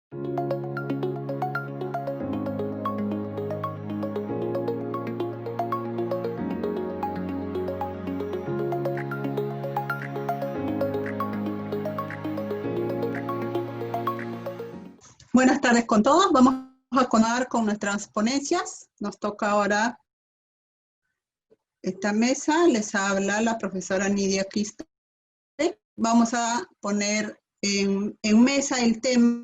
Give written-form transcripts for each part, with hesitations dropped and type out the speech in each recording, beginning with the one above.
Buenas tardes con todos. Vamos a continuar con nuestras ponencias. Nos toca ahora esta mesa. Les habla la profesora Nidia Quispe. Vamos a poner en mesa el tema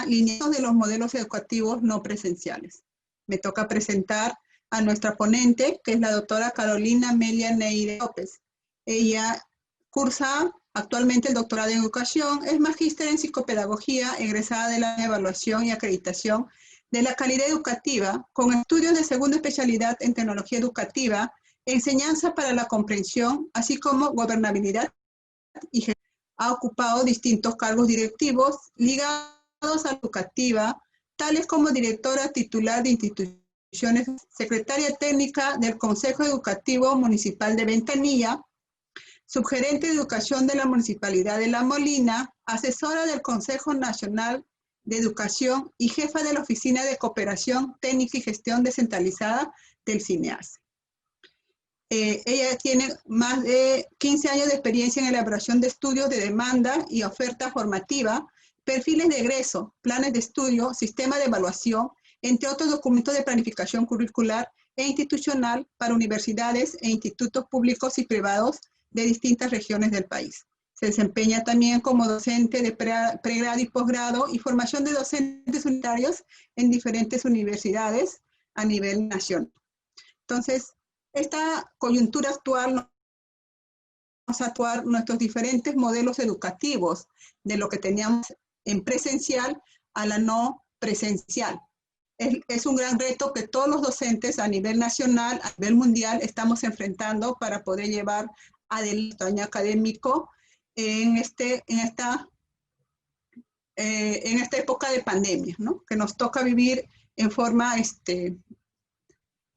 lineamientos de los modelos educativos no presenciales. Me toca presentar a nuestra ponente, que es la doctora Carolina Amelia Neira López. Ella cursa actualmente el doctorado en educación, es magíster en psicopedagogía, egresada de la evaluación y acreditación de la calidad educativa, con estudios de segunda especialidad en tecnología educativa, enseñanza para la comprensión, así como gobernabilidad y gestión. Ha ocupado distintos cargos directivos ligados a la educativa, tales como directora titular de instituciones, secretaria técnica del Consejo Educativo Municipal de Ventanilla, subgerente de educación de la Municipalidad de La Molina, asesora del Consejo Nacional de Educación y jefa de la Oficina de Cooperación Técnica y Gestión Descentralizada del CINEAS. Ella tiene más de 15 años de experiencia en elaboración de estudios de demanda y oferta formativa, perfiles de egreso, planes de estudio, sistema de evaluación, entre otros documentos de planificación curricular e institucional para universidades e institutos públicos y privados de distintas regiones del país. Se desempeña también como docente de pregrado y posgrado y formación de docentes unitarios en diferentes universidades a nivel nacional. Entonces, esta coyuntura actual nos a actuar nuestros diferentes modelos educativos de lo que teníamos en presencial a la no presencial. Es un gran reto que todos los docentes a nivel nacional, a nivel mundial, estamos enfrentando para poder llevar adelante el año académico en esta época de pandemia, ¿no? Que nos toca vivir en forma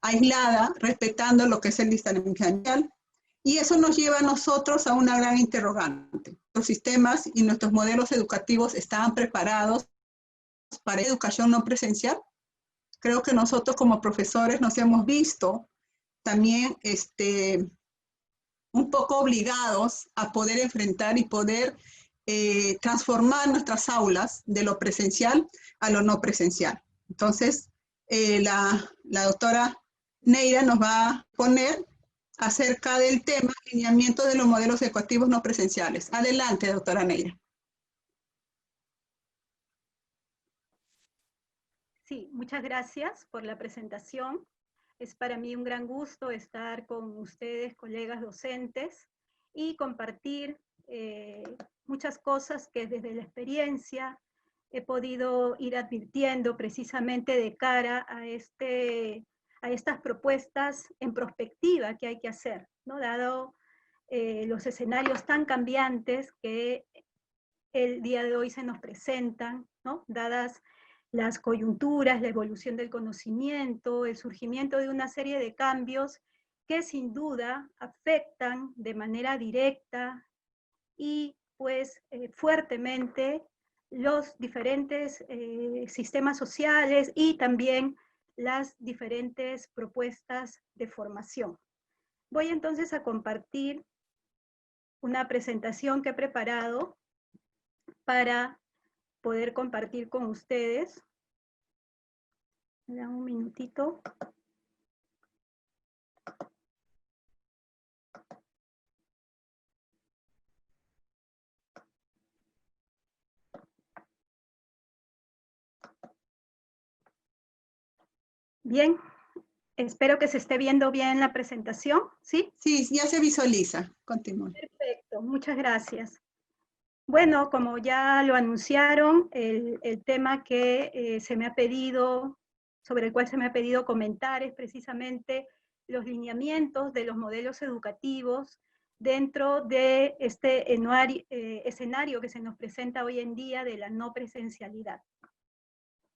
aislada, respetando lo que es el distanciamiento social, y eso nos lleva a nosotros a una gran interrogante. Los sistemas y nuestros modelos educativos estaban preparados para educación no presencial. Creo que nosotros como profesores nos hemos visto también un poco obligados a poder enfrentar y poder transformar nuestras aulas de lo presencial a lo no presencial. Entonces, la doctora Neira nos va a poner acerca del tema lineamiento de los modelos educativos no presenciales. Adelante, doctora Neira. Sí, muchas gracias por la presentación. Es para mí un gran gusto estar con ustedes, colegas docentes, y compartir muchas cosas que desde la experiencia he podido ir advirtiendo precisamente de cara a estas propuestas en perspectiva que hay que hacer, ¿no? Dado los escenarios tan cambiantes que el día de hoy se nos presentan, ¿no? Dadas las coyunturas, la evolución del conocimiento, el surgimiento de una serie de cambios que sin duda afectan de manera directa y pues fuertemente los diferentes sistemas sociales y también las diferentes propuestas de formación. Voy entonces a compartir una presentación que he preparado para poder compartir con ustedes. Me dan un minutito. Bien, espero que se esté viendo bien la presentación, ¿sí? Sí, ya se visualiza. Continúe. Perfecto, muchas gracias. Bueno, como ya lo anunciaron, el tema que se me ha pedido, sobre el cual se me ha pedido comentar, es precisamente los lineamientos de los modelos educativos dentro de este escenario que se nos presenta hoy en día de la no presencialidad.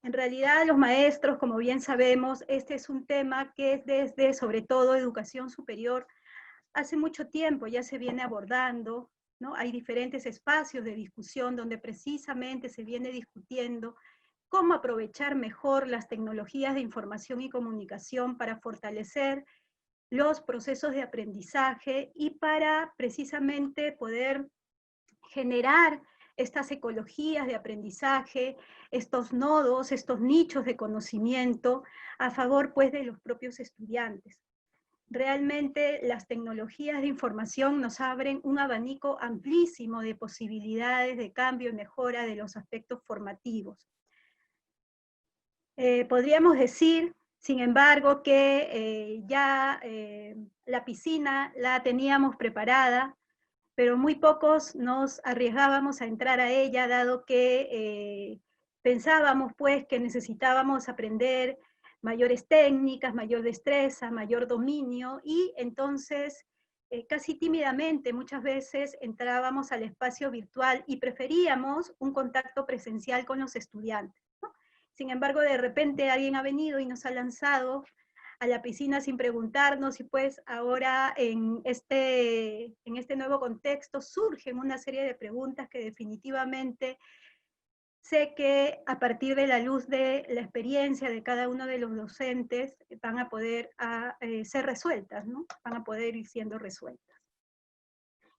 En realidad, los maestros, como bien sabemos, este es un tema que es desde, sobre todo, educación superior, hace mucho tiempo ya se viene abordando, ¿no? Hay diferentes espacios de discusión donde precisamente se viene discutiendo cómo aprovechar mejor las tecnologías de información y comunicación para fortalecer los procesos de aprendizaje y para precisamente poder generar estas ecologías de aprendizaje, estos nodos, estos nichos de conocimiento a favor pues de los propios estudiantes. Realmente las tecnologías de información nos abren un abanico amplísimo de posibilidades de cambio y mejora de los aspectos formativos. Podríamos decir, sin embargo, que la piscina la teníamos preparada, pero muy pocos nos arriesgábamos a entrar a ella, dado que pensábamos pues que necesitábamos aprender mayores técnicas, mayor destreza, mayor dominio, y entonces casi tímidamente muchas veces entrábamos al espacio virtual y preferíamos un contacto presencial con los estudiantes, ¿no? Sin embargo, de repente alguien ha venido y nos ha lanzado a la piscina sin preguntarnos, y pues ahora en este nuevo contexto surgen una serie de preguntas que definitivamente sé que a partir de la luz de la experiencia de cada uno de los docentes van a poder ser resueltas, ¿no? Van a poder ir siendo resueltas.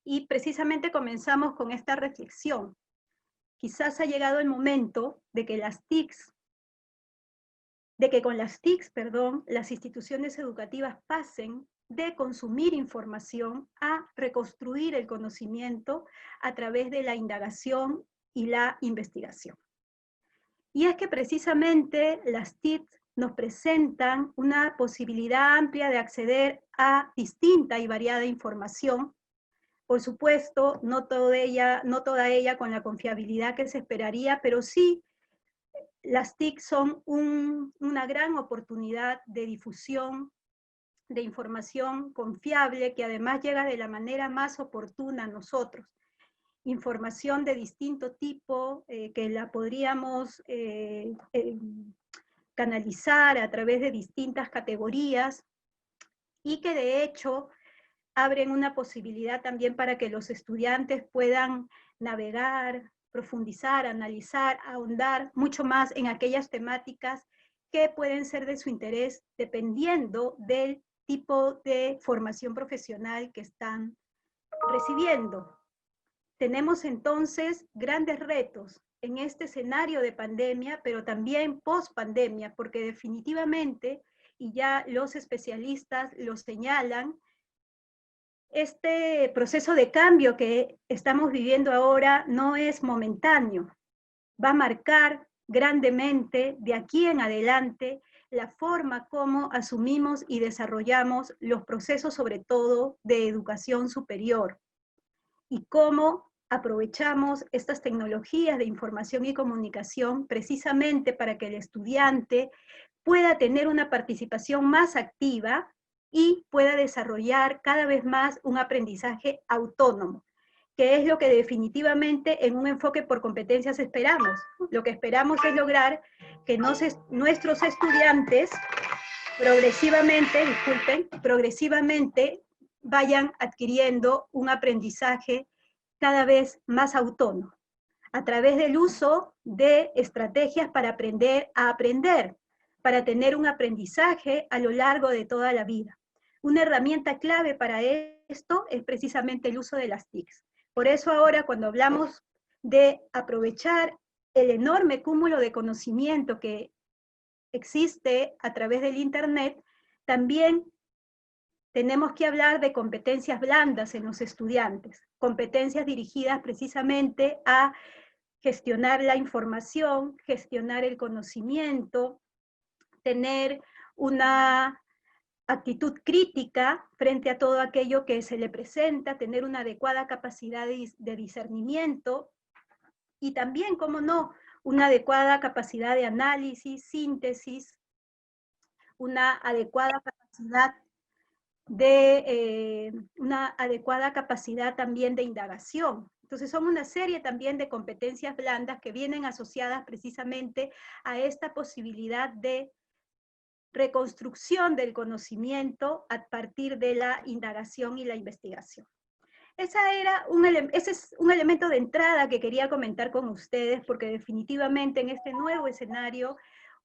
Y precisamente comenzamos con esta reflexión. Quizás ha llegado el momento de que con las TICs, las instituciones educativas pasen de consumir información a reconstruir el conocimiento a través de la indagación y la investigación. Y es que precisamente las TICs nos presentan una posibilidad amplia de acceder a distinta y variada información. Por supuesto, no toda ella con la confiabilidad que se esperaría, pero sí las TIC son una gran oportunidad de difusión de información confiable que además llega de la manera más oportuna a nosotros. Información de distinto tipo que la podríamos canalizar a través de distintas categorías y que de hecho abren una posibilidad también para que los estudiantes puedan navegar, profundizar, analizar, ahondar mucho más en aquellas temáticas que pueden ser de su interés dependiendo del tipo de formación profesional que están recibiendo. Tenemos entonces grandes retos en este escenario de pandemia, pero también post pandemia, porque definitivamente, y ya los especialistas lo señalan, este proceso de cambio que estamos viviendo ahora no es momentáneo, va a marcar grandemente de aquí en adelante la forma como asumimos y desarrollamos los procesos, sobre todo de educación superior, y cómo aprovechamos estas tecnologías de información y comunicación precisamente para que el estudiante pueda tener una participación más activa y pueda desarrollar cada vez más un aprendizaje autónomo, que es lo que definitivamente en un enfoque por competencias esperamos. Lo que esperamos es lograr que nuestros estudiantes progresivamente vayan adquiriendo un aprendizaje cada vez más autónomo, a través del uso de estrategias para aprender a aprender, para tener un aprendizaje a lo largo de toda la vida. Una herramienta clave para esto es precisamente el uso de las TICs. Por eso ahora cuando hablamos de aprovechar el enorme cúmulo de conocimiento que existe a través del Internet, también tenemos que hablar de competencias blandas en los estudiantes, competencias dirigidas precisamente a gestionar la información, gestionar el conocimiento, tener una actitud crítica frente a todo aquello que se le presenta, tener una adecuada capacidad de discernimiento y también, cómo no, una adecuada capacidad de análisis, síntesis, una adecuada capacidad también de indagación. Entonces son una serie también de competencias blandas que vienen asociadas precisamente a esta posibilidad de reconstrucción del conocimiento a partir de la indagación y la investigación. Ese es un elemento de entrada que quería comentar con ustedes, porque definitivamente en este nuevo escenario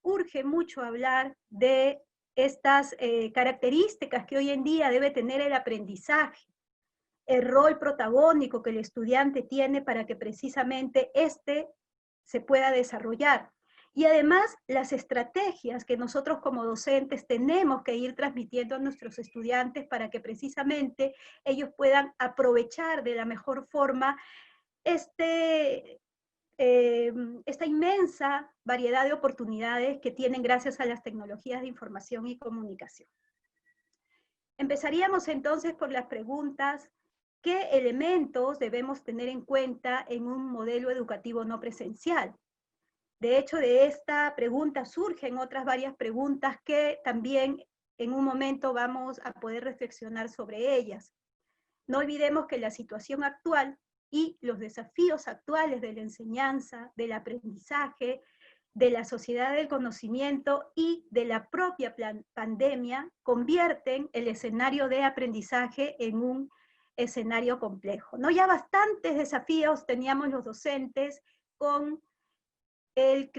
urge mucho hablar de estas características que hoy en día debe tener el aprendizaje, el rol protagónico que el estudiante tiene para que precisamente se pueda desarrollar. Y además las estrategias que nosotros como docentes tenemos que ir transmitiendo a nuestros estudiantes para que precisamente ellos puedan aprovechar de la mejor forma esta inmensa variedad de oportunidades que tienen gracias a las tecnologías de información y comunicación. Empezaríamos entonces por las preguntas: ¿qué elementos debemos tener en cuenta en un modelo educativo no presencial? De hecho, de esta pregunta surgen otras varias preguntas que también en un momento vamos a poder reflexionar sobre ellas. No olvidemos que la situación actual y los desafíos actuales de la enseñanza, del aprendizaje, de la sociedad del conocimiento y de la propia pandemia convierten el escenario de aprendizaje en un escenario complejo, ¿no? Ya bastantes desafíos teníamos los docentes con el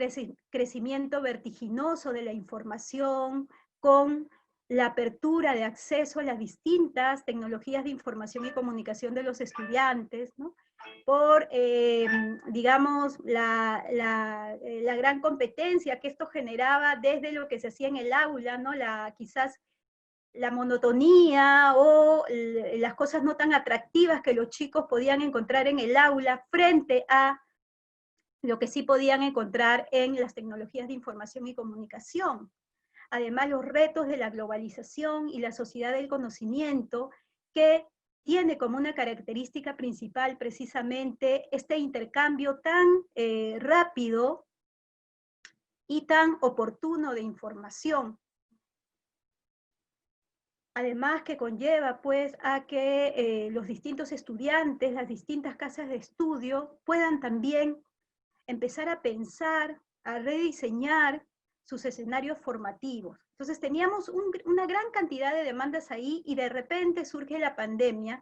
crecimiento vertiginoso de la información, con la apertura de acceso a las distintas tecnologías de información y comunicación de los estudiantes, ¿no? Por, digamos, la gran competencia que esto generaba desde lo que se hacía en el aula, ¿no? Quizás la monotonía o las cosas no tan atractivas que los chicos podían encontrar en el aula frente a lo que sí podían encontrar en las tecnologías de información y comunicación. Además, los retos de la globalización y la sociedad del conocimiento, que tiene como una característica principal precisamente este intercambio tan rápido y tan oportuno de información. Además que conlleva pues a que los distintos estudiantes, las distintas casas de estudio puedan también empezar a pensar, a rediseñar sus escenarios formativos. Entonces teníamos una gran cantidad de demandas ahí y de repente surge la pandemia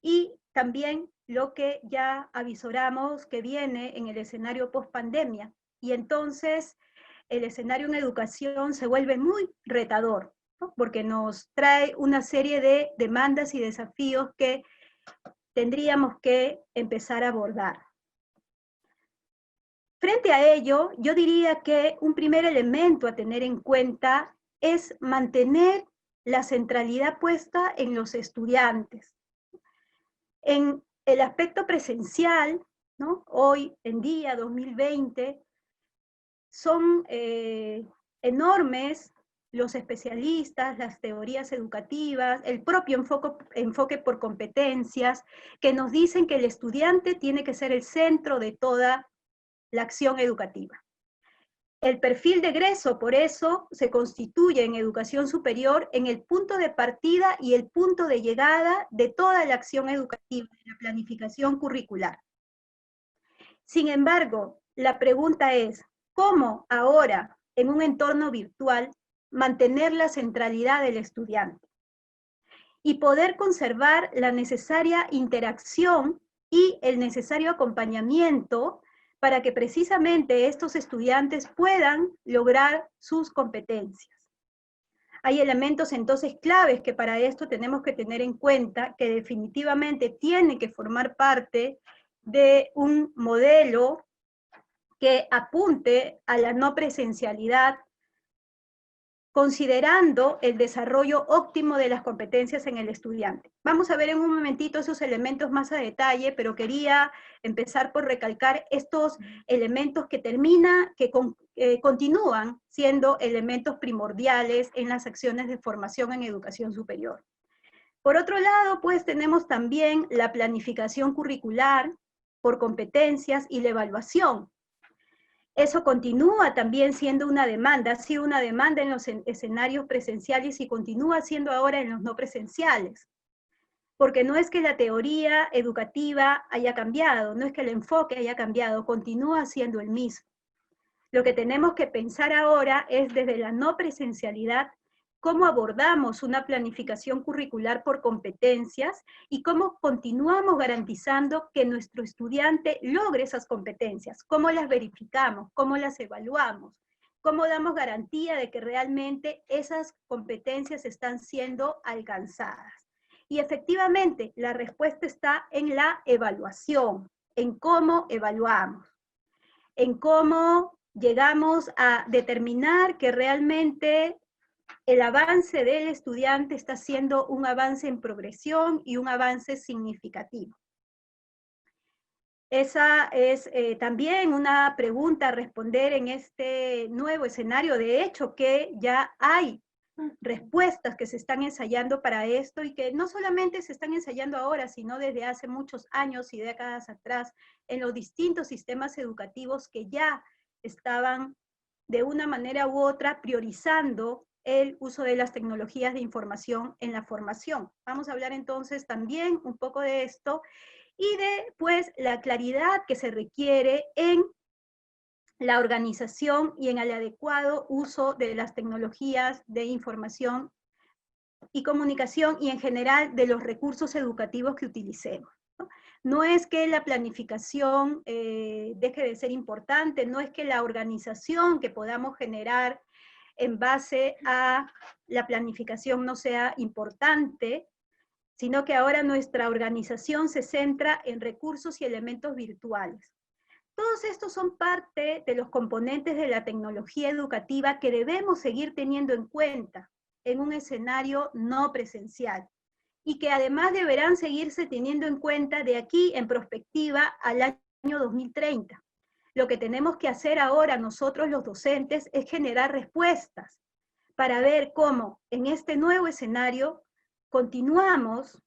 y también lo que ya avisoramos que viene en el escenario post-pandemia. Y entonces el escenario en educación se vuelve muy retador, ¿no? Porque nos trae una serie de demandas y desafíos que tendríamos que empezar a abordar. Frente a ello, yo diría que un primer elemento a tener en cuenta es mantener la centralidad puesta en los estudiantes. En el aspecto presencial, ¿no? Hoy en día, 2020, son enormes los especialistas, las teorías educativas, el propio enfoque por competencias, que nos dicen que el estudiante tiene que ser el centro de toda la acción educativa. El perfil de egreso, por eso, se constituye en educación superior en el punto de partida y el punto de llegada de toda la acción educativa, de la planificación curricular. Sin embargo, la pregunta es, ¿cómo ahora, en un entorno virtual, mantener la centralidad del estudiante y poder conservar la necesaria interacción y el necesario acompañamiento para que precisamente estos estudiantes puedan lograr sus competencias? Hay elementos entonces claves que para esto tenemos que tener en cuenta, que definitivamente tienen que formar parte de un modelo que apunte a la no presencialidad, considerando el desarrollo óptimo de las competencias en el estudiante. Vamos a ver en un momentito esos elementos más a detalle, pero quería empezar por recalcar estos elementos que continúan siendo elementos primordiales en las acciones de formación en educación superior. Por otro lado, pues tenemos también la planificación curricular por competencias y la evaluación. Eso continúa también siendo una demanda, ha sido una demanda en los escenarios presenciales y continúa siendo ahora en los no presenciales. Porque no es que la teoría educativa haya cambiado, no es que el enfoque haya cambiado, continúa siendo el mismo. Lo que tenemos que pensar ahora es desde la no presencialidad, cómo abordamos una planificación curricular por competencias y cómo continuamos garantizando que nuestro estudiante logre esas competencias, cómo las verificamos, cómo las evaluamos, cómo damos garantía de que realmente esas competencias están siendo alcanzadas. Y efectivamente, la respuesta está en la evaluación, en cómo evaluamos, en cómo llegamos a determinar que realmente el avance del estudiante está siendo un avance en progresión y un avance significativo. Esa es también una pregunta a responder en este nuevo escenario. De hecho, que ya hay respuestas que se están ensayando para esto y que no solamente se están ensayando ahora, sino desde hace muchos años y décadas atrás en los distintos sistemas educativos que ya estaban de una manera u otra priorizando el uso de las tecnologías de información en la formación. Vamos a hablar entonces también un poco de esto y de pues la claridad que se requiere en la organización y en el adecuado uso de las tecnologías de información y comunicación y en general de los recursos educativos que utilicemos. No es que la planificación deje de ser importante, no es que la organización que podamos generar en base a la planificación no sea importante, sino que ahora nuestra organización se centra en recursos y elementos virtuales. Todos estos son parte de los componentes de la tecnología educativa que debemos seguir teniendo en cuenta en un escenario no presencial y que además deberán seguirse teniendo en cuenta de aquí en perspectiva al año 2030. Lo que tenemos que hacer ahora nosotros los docentes es generar respuestas para ver cómo en este nuevo escenario continuamos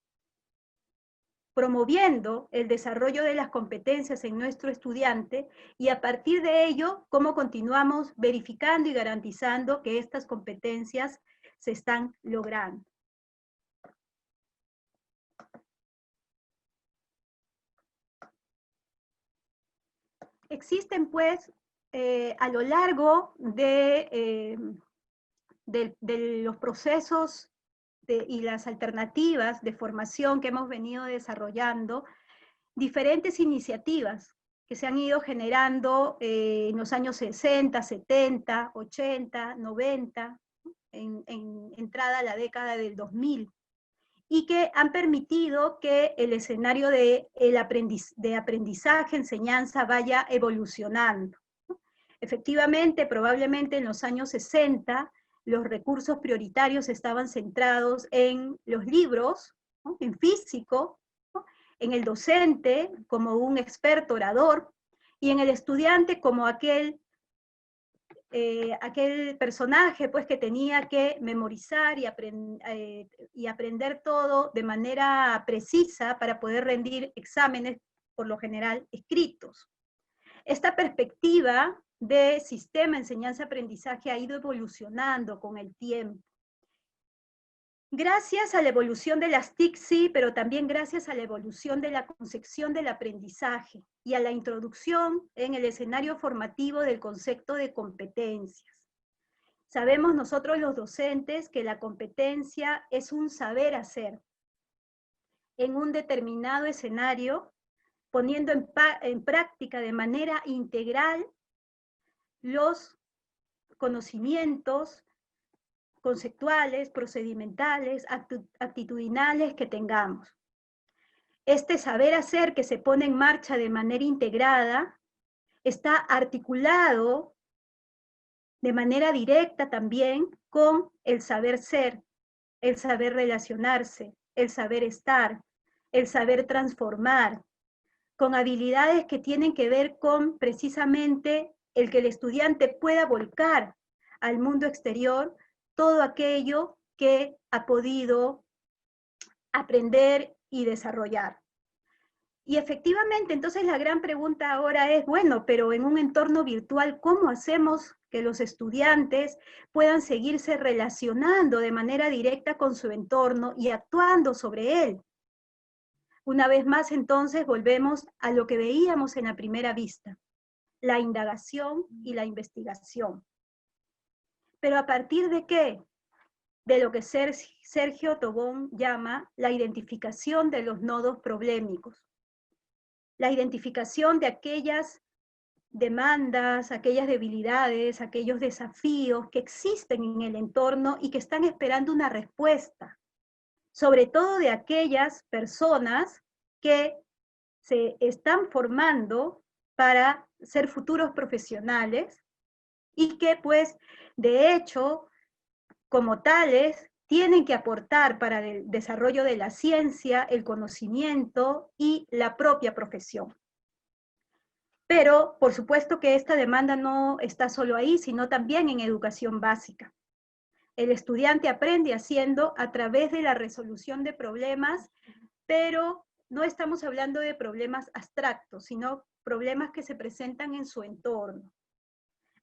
promoviendo el desarrollo de las competencias en nuestro estudiante y a partir de ello, cómo continuamos verificando y garantizando que estas competencias se están logrando. Existen pues a lo largo de los procesos y las alternativas de formación que hemos venido desarrollando, diferentes iniciativas que se han ido generando en los años 60, 70, 80, 90, en entrada a la década del 2000, y que han permitido que el escenario de aprendizaje, enseñanza vaya evolucionando. Efectivamente, probablemente en los años 60, los recursos prioritarios estaban centrados en los libros, ¿no?, en físico, ¿no?, en el docente como un experto orador, y en el estudiante como aquel personaje pues, que tenía que memorizar y aprender todo de manera precisa para poder rendir exámenes, por lo general, escritos. Esta perspectiva de sistema enseñanza-aprendizaje ha ido evolucionando con el tiempo. Gracias a la evolución de las TIC, sí, pero también gracias a la evolución de la concepción del aprendizaje y a la introducción en el escenario formativo del concepto de competencias. Sabemos nosotros los docentes que la competencia es un saber hacer en un determinado escenario, poniendo en práctica de manera integral los conocimientos conceptuales, procedimentales, actitudinales que tengamos. Este saber hacer que se pone en marcha de manera integrada está articulado de manera directa también con el saber ser, el saber relacionarse, el saber estar, el saber transformar, con habilidades que tienen que ver con precisamente el que el estudiante pueda volcar al mundo exterior todo aquello que ha podido aprender y desarrollar. Y efectivamente, entonces la gran pregunta ahora es, bueno, pero en un entorno virtual, ¿cómo hacemos que los estudiantes puedan seguirse relacionando de manera directa con su entorno y actuando sobre él? Una vez más, entonces, volvemos a lo que veíamos en la primera vista, la indagación y la investigación. ¿Pero a partir de qué? de lo que Sergio Tobón llama la identificación de los nodos problemáticos. La identificación de aquellas demandas, aquellas debilidades, aquellos desafíos que existen en el entorno y que están esperando una respuesta, sobre todo de aquellas personas que se están formando para ser futuros profesionales y que pues de hecho como tales tienen que aportar para el desarrollo de la ciencia, el conocimiento y la propia profesión. Pero por supuesto que esta demanda no está solo ahí, sino también en educación básica. El estudiante aprende haciendo a través de la resolución de problemas, pero no estamos hablando de problemas abstractos, sino problemas que se presentan en su entorno.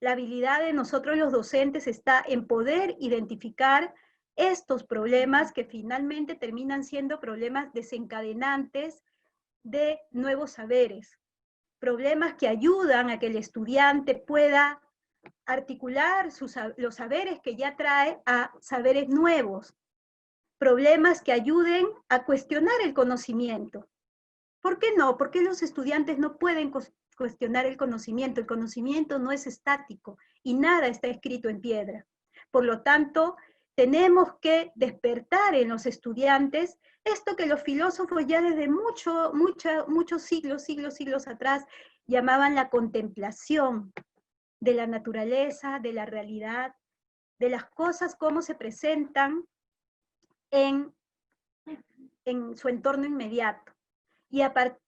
La habilidad de nosotros los docentes está en poder identificar estos problemas que finalmente terminan siendo problemas desencadenantes de nuevos saberes, problemas que ayudan a que el estudiante pueda articular los saberes que ya trae a saberes nuevos, problemas que ayuden a cuestionar el conocimiento. ¿Por qué no? ¿Por qué los estudiantes no pueden cuestionar el conocimiento? El conocimiento no es estático y nada está escrito en piedra. Por lo tanto, tenemos que despertar en los estudiantes esto que los filósofos ya desde muchos siglos atrás llamaban la contemplación de la naturaleza, de la realidad, de las cosas como se presentan en su entorno inmediato.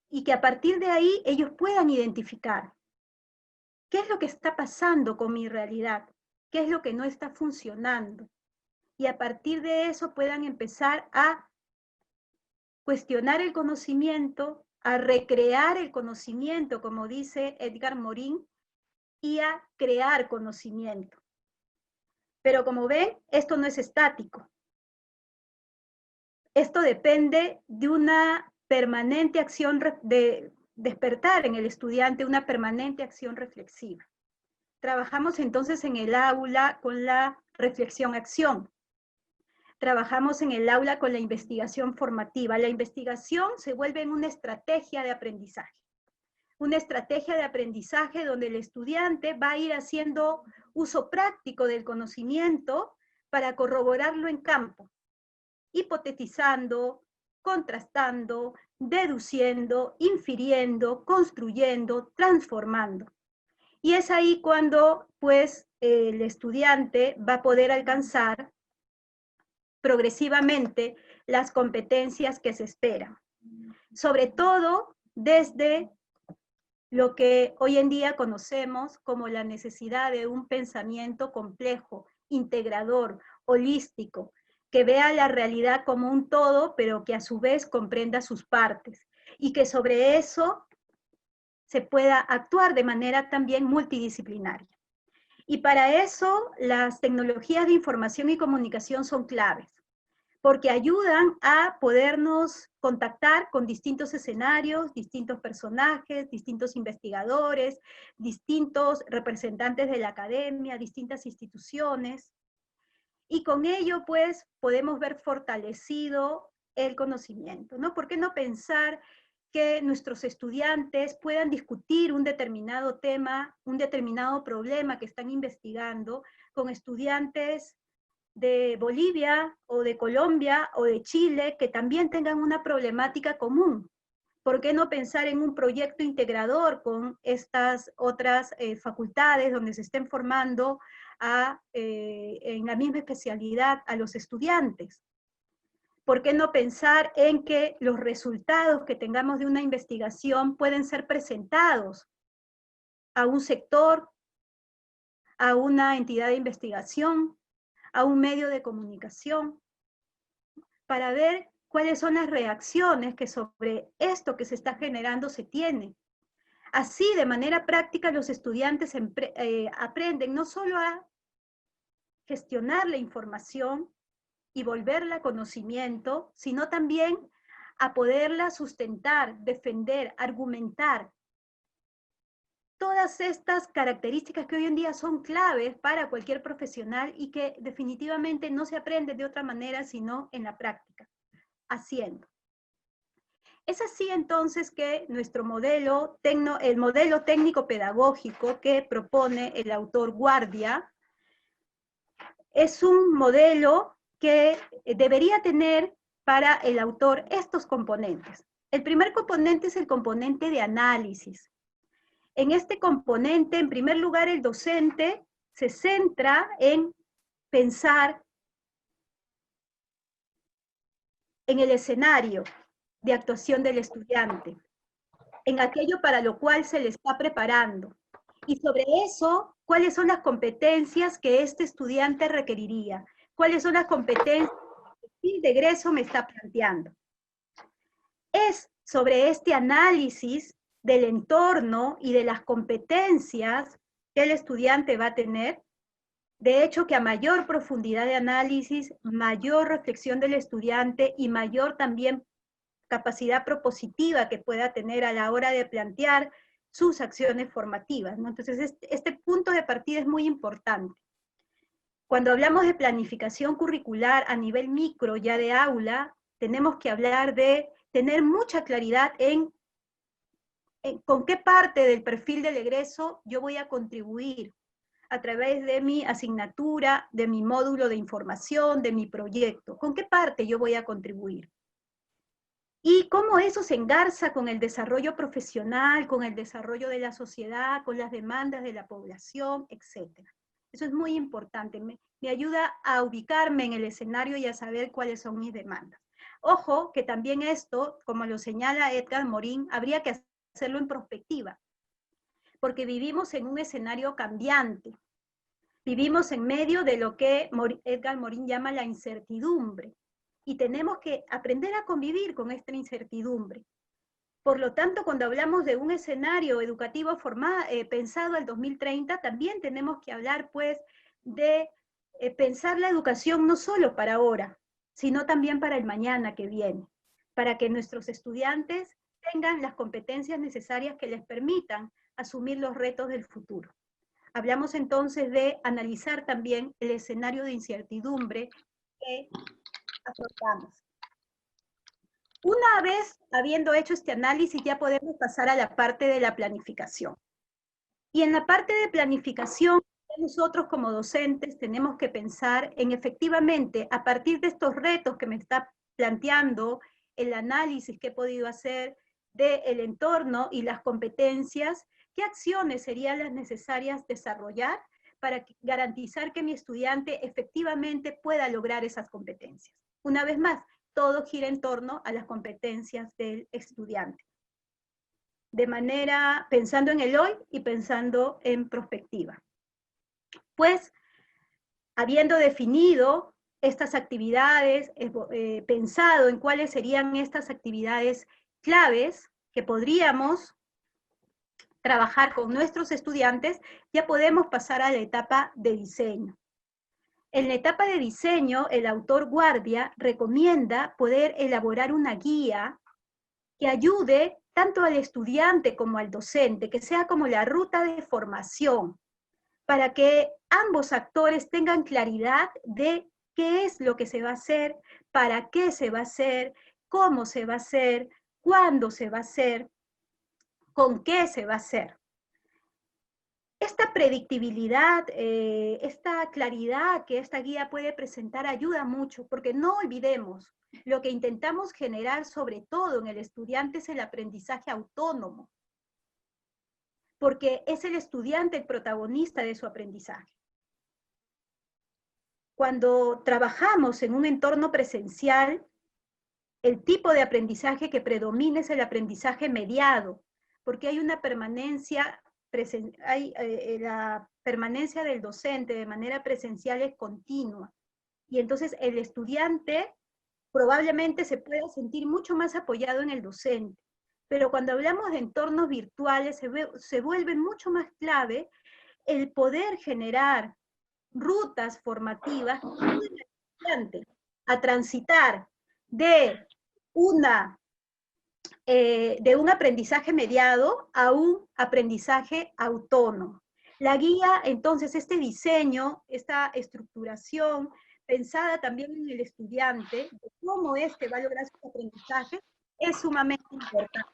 Y que a partir de ahí ellos puedan identificar qué es lo que está pasando con mi realidad, qué es lo que no está funcionando. Y a partir de eso puedan empezar a cuestionar el conocimiento, a recrear el conocimiento, como dice Edgar Morin, y a crear conocimiento. Pero como ven, esto no es estático. Esto depende de una permanente acción de despertar en el estudiante, una permanente acción reflexiva. Trabajamos entonces en el aula con la reflexión-acción. Trabajamos en el aula con la investigación formativa. La investigación se vuelve en una estrategia de aprendizaje. Una estrategia de aprendizaje donde el estudiante va a ir haciendo uso práctico del conocimiento para corroborarlo en campo, hipotetizando, contrastando, deduciendo, infiriendo, construyendo, transformando. Y es ahí cuando, pues, el estudiante va a poder alcanzar progresivamente las competencias que se esperan. Sobre todo desde lo que hoy en día conocemos como la necesidad de un pensamiento complejo, integrador, holístico, que vea la realidad como un todo, pero que a su vez comprenda sus partes, y que sobre eso se pueda actuar de manera también multidisciplinaria. Y para eso las tecnologías de información y comunicación son claves, porque ayudan a podernos contactar con distintos escenarios, distintos personajes, distintos investigadores, distintos representantes de la academia, distintas instituciones, y con ello, pues, podemos ver fortalecido el conocimiento, ¿no? ¿Por qué no pensar que nuestros estudiantes puedan discutir un determinado tema, un determinado problema que están investigando con estudiantes de Bolivia o de Colombia o de Chile que también tengan una problemática común? ¿Por qué no pensar en un proyecto integrador con estas otras facultades donde se estén formando en la misma especialidad a los estudiantes? ¿Por qué no pensar en que los resultados que tengamos de una investigación pueden ser presentados a un sector, a una entidad de investigación, a un medio de comunicación, para ver cuáles son las reacciones que sobre esto que se está generando se tiene? Así, de manera práctica, los estudiantes aprenden no solo a gestionar la información y volverla conocimiento, sino también a poderla sustentar, defender, argumentar todas estas características que hoy en día son claves para cualquier profesional y que definitivamente no se aprende de otra manera sino en la práctica, haciendo. Es así entonces que nuestro modelo, el modelo técnico-pedagógico que propone el autor Guardia, es un modelo que debería tener para el autor estos componentes. El primer componente es el componente de análisis. En este componente, en primer lugar, el docente se centra en pensar en el escenario de actuación del estudiante, en aquello para lo cual se le está preparando. Y sobre eso, ¿cuáles son las competencias que este estudiante requeriría? ¿Cuáles son las competencias que el perfil de egreso me está planteando? Es sobre este análisis del entorno y de las competencias que el estudiante va a tener. De hecho, que a mayor profundidad de análisis, mayor reflexión del estudiante y mayor también capacidad propositiva que pueda tener a la hora de plantear sus acciones formativas, ¿no? Entonces, este punto de partida es muy importante. Cuando hablamos de planificación curricular a nivel micro, ya de aula, tenemos que hablar de tener mucha claridad en con qué parte del perfil del egreso yo voy a contribuir a través de mi asignatura, de mi módulo de información, de mi proyecto. ¿Con qué parte yo voy a contribuir? Y cómo eso se engarza con el desarrollo profesional, con el desarrollo de la sociedad, con las demandas de la población, etc. Eso es muy importante. Me ayuda a ubicarme en el escenario y a saber cuáles son mis demandas. Ojo, que también esto, como lo señala Edgar Morin, habría que hacerlo en perspectiva, porque vivimos en un escenario cambiante. Vivimos en medio de lo que Edgar Morin llama la incertidumbre, y tenemos que aprender a convivir con esta incertidumbre. Por lo tanto, cuando hablamos de un escenario educativo pensado al 2030, también tenemos que hablar, pues, de pensar la educación no solo para ahora, sino también para el mañana que viene, para que nuestros estudiantes tengan las competencias necesarias que les permitan asumir los retos del futuro. Hablamos entonces de analizar también el escenario de incertidumbre que afrontamos. Una vez habiendo hecho este análisis, ya podemos pasar a la parte de la planificación. Y en la parte de planificación, nosotros como docentes tenemos que pensar en efectivamente, a partir de estos retos que me está planteando, el análisis que he podido hacer del entorno y las competencias, ¿qué acciones serían las necesarias desarrollar para garantizar que mi estudiante efectivamente pueda lograr esas competencias? Una vez más, todo gira en torno a las competencias del estudiante. De manera, pensando en el hoy y pensando en prospectiva. Pues, habiendo definido estas actividades, pensado en cuáles serían estas actividades claves que podríamos trabajar con nuestros estudiantes, ya podemos pasar a la etapa de diseño. En la etapa de diseño, el autor Guardia recomienda poder elaborar una guía que ayude tanto al estudiante como al docente, que sea como la ruta de formación, para que ambos actores tengan claridad de qué es lo que se va a hacer, para qué se va a hacer, cómo se va a hacer, cuándo se va a hacer, con qué se va a hacer. Esta predictibilidad, esta claridad que esta guía puede presentar ayuda mucho, porque no olvidemos, lo que intentamos generar sobre todo en el estudiante es el aprendizaje autónomo, porque es el estudiante el protagonista de su aprendizaje. Cuando trabajamos en un entorno presencial, el tipo de aprendizaje que predomina es el aprendizaje mediado, porque hay una permanencia, la permanencia del docente de manera presencial es continua. Y entonces el estudiante probablemente se pueda sentir mucho más apoyado en el docente. Pero cuando hablamos de entornos virtuales, se vuelve mucho más clave el poder generar rutas formativas que ayuden al estudiante a transitar de una de un aprendizaje mediado a un aprendizaje autónomo. La guía, entonces, este diseño, esta estructuración, pensada también en el estudiante, de cómo éste va a lograr sus aprendizajes, es sumamente importante.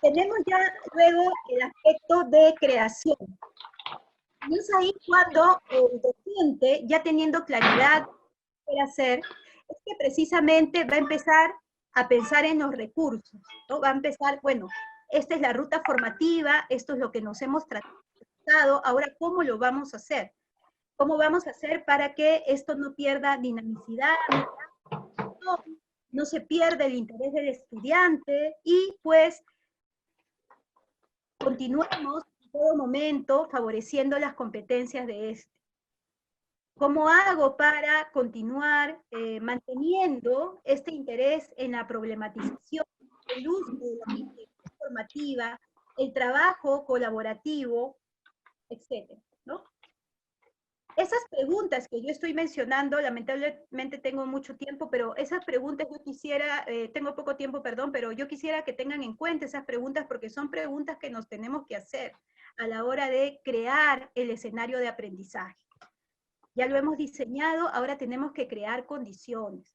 Tenemos ya luego el aspecto de creación. Y es ahí cuando el docente, ya teniendo claridad de qué quiere hacer, es que precisamente va a empezar a pensar en los recursos, ¿no? Va a empezar, bueno, esta es la ruta formativa, esto es lo que nos hemos tratado, ahora, ¿cómo lo vamos a hacer? ¿Cómo vamos a hacer para que esto no pierda dinamicidad, no se pierda el interés del estudiante y pues continuemos en todo momento favoreciendo las competencias de este? ¿Cómo hago para continuar manteniendo este interés en la problematización, el uso de la investigación formativa, el trabajo colaborativo, etcétera, ¿no? Esas preguntas que yo estoy mencionando, lamentablemente tengo mucho tiempo, pero esas preguntas yo quisiera, tengo poco tiempo, perdón, pero yo quisiera que tengan en cuenta esas preguntas porque son preguntas que nos tenemos que hacer a la hora de crear el escenario de aprendizaje. Ya lo hemos diseñado, ahora tenemos que crear condiciones.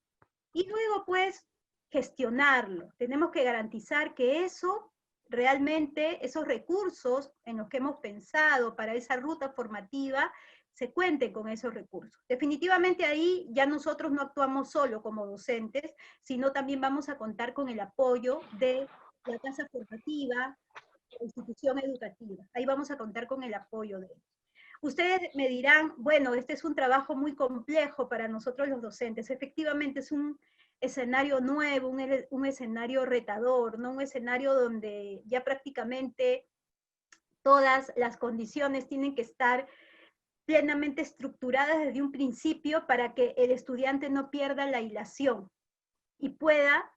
Y luego, pues, gestionarlo. Tenemos que garantizar que eso, realmente, esos recursos en los que hemos pensado para esa ruta formativa, se cuenten con esos recursos. Definitivamente ahí ya nosotros no actuamos solo como docentes, sino también vamos a contar con el apoyo de la casa formativa, la institución educativa. Ahí vamos a contar con el apoyo de ellos. Ustedes me dirán, bueno, este es un trabajo muy complejo para nosotros los docentes. Efectivamente es un escenario nuevo, un escenario retador, ¿no? Un escenario donde ya prácticamente todas las condiciones tienen que estar plenamente estructuradas desde un principio para que el estudiante no pierda la hilación y pueda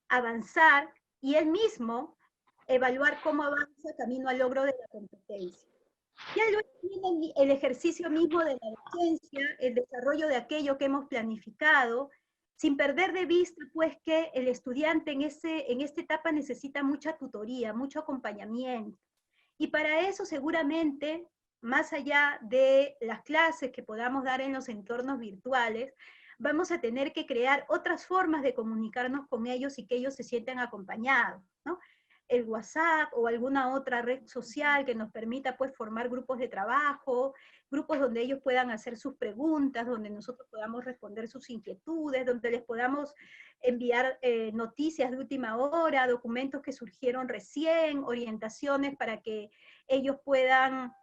avanzar y él mismo evaluar cómo avanza camino al logro de la competencia. Ya luego viene el ejercicio mismo de la docencia, el desarrollo de aquello que hemos planificado, sin perder de vista pues que el estudiante en esta etapa necesita mucha tutoría, mucho acompañamiento. Y para eso seguramente, más allá de las clases que podamos dar en los entornos virtuales, vamos a tener que crear otras formas de comunicarnos con ellos y que ellos se sientan acompañados, ¿no? El WhatsApp o alguna otra red social que nos permita pues formar grupos de trabajo, grupos donde ellos puedan hacer sus preguntas, donde nosotros podamos responder sus inquietudes, donde les podamos enviar noticias de última hora, documentos que surgieron recién, orientaciones para que ellos puedan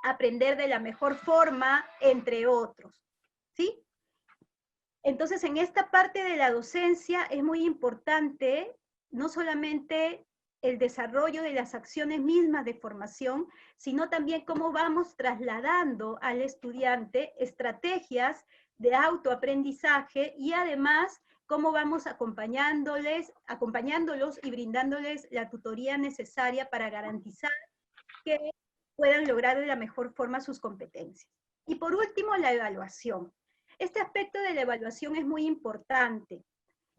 aprender de la mejor forma, entre otros, ¿sí? Entonces, en esta parte de la docencia es muy importante no solamente el desarrollo de las acciones mismas de formación, sino también cómo vamos trasladando al estudiante estrategias de autoaprendizaje y además cómo vamos acompañándolos y brindándoles la tutoría necesaria para garantizar que puedan lograr de la mejor forma sus competencias. Y por último, la evaluación. Este aspecto de la evaluación es muy importante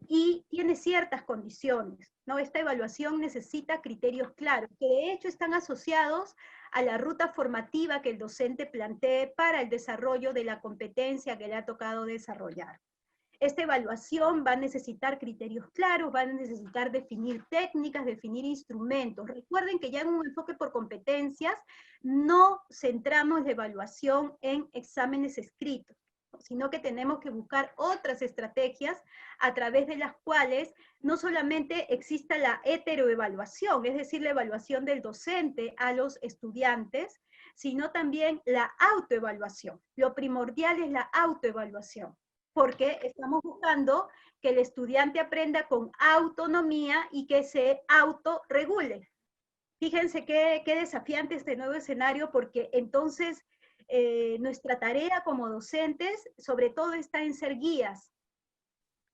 y tiene ciertas condiciones, ¿no? Esta evaluación necesita criterios claros, que de hecho están asociados a la ruta formativa que el docente plantee para el desarrollo de la competencia que le ha tocado desarrollar. Esta evaluación va a necesitar criterios claros, va a necesitar definir técnicas, definir instrumentos. Recuerden que ya en un enfoque por competencias no centramos la evaluación en exámenes escritos, sino que tenemos que buscar otras estrategias a través de las cuales no solamente exista la heteroevaluación, es decir, la evaluación del docente a los estudiantes, sino también la autoevaluación. Lo primordial es la autoevaluación, porque estamos buscando que el estudiante aprenda con autonomía y que se autorregule. Fíjense qué desafiante este nuevo escenario, porque entonces nuestra tarea como docentes, sobre todo está en ser guías,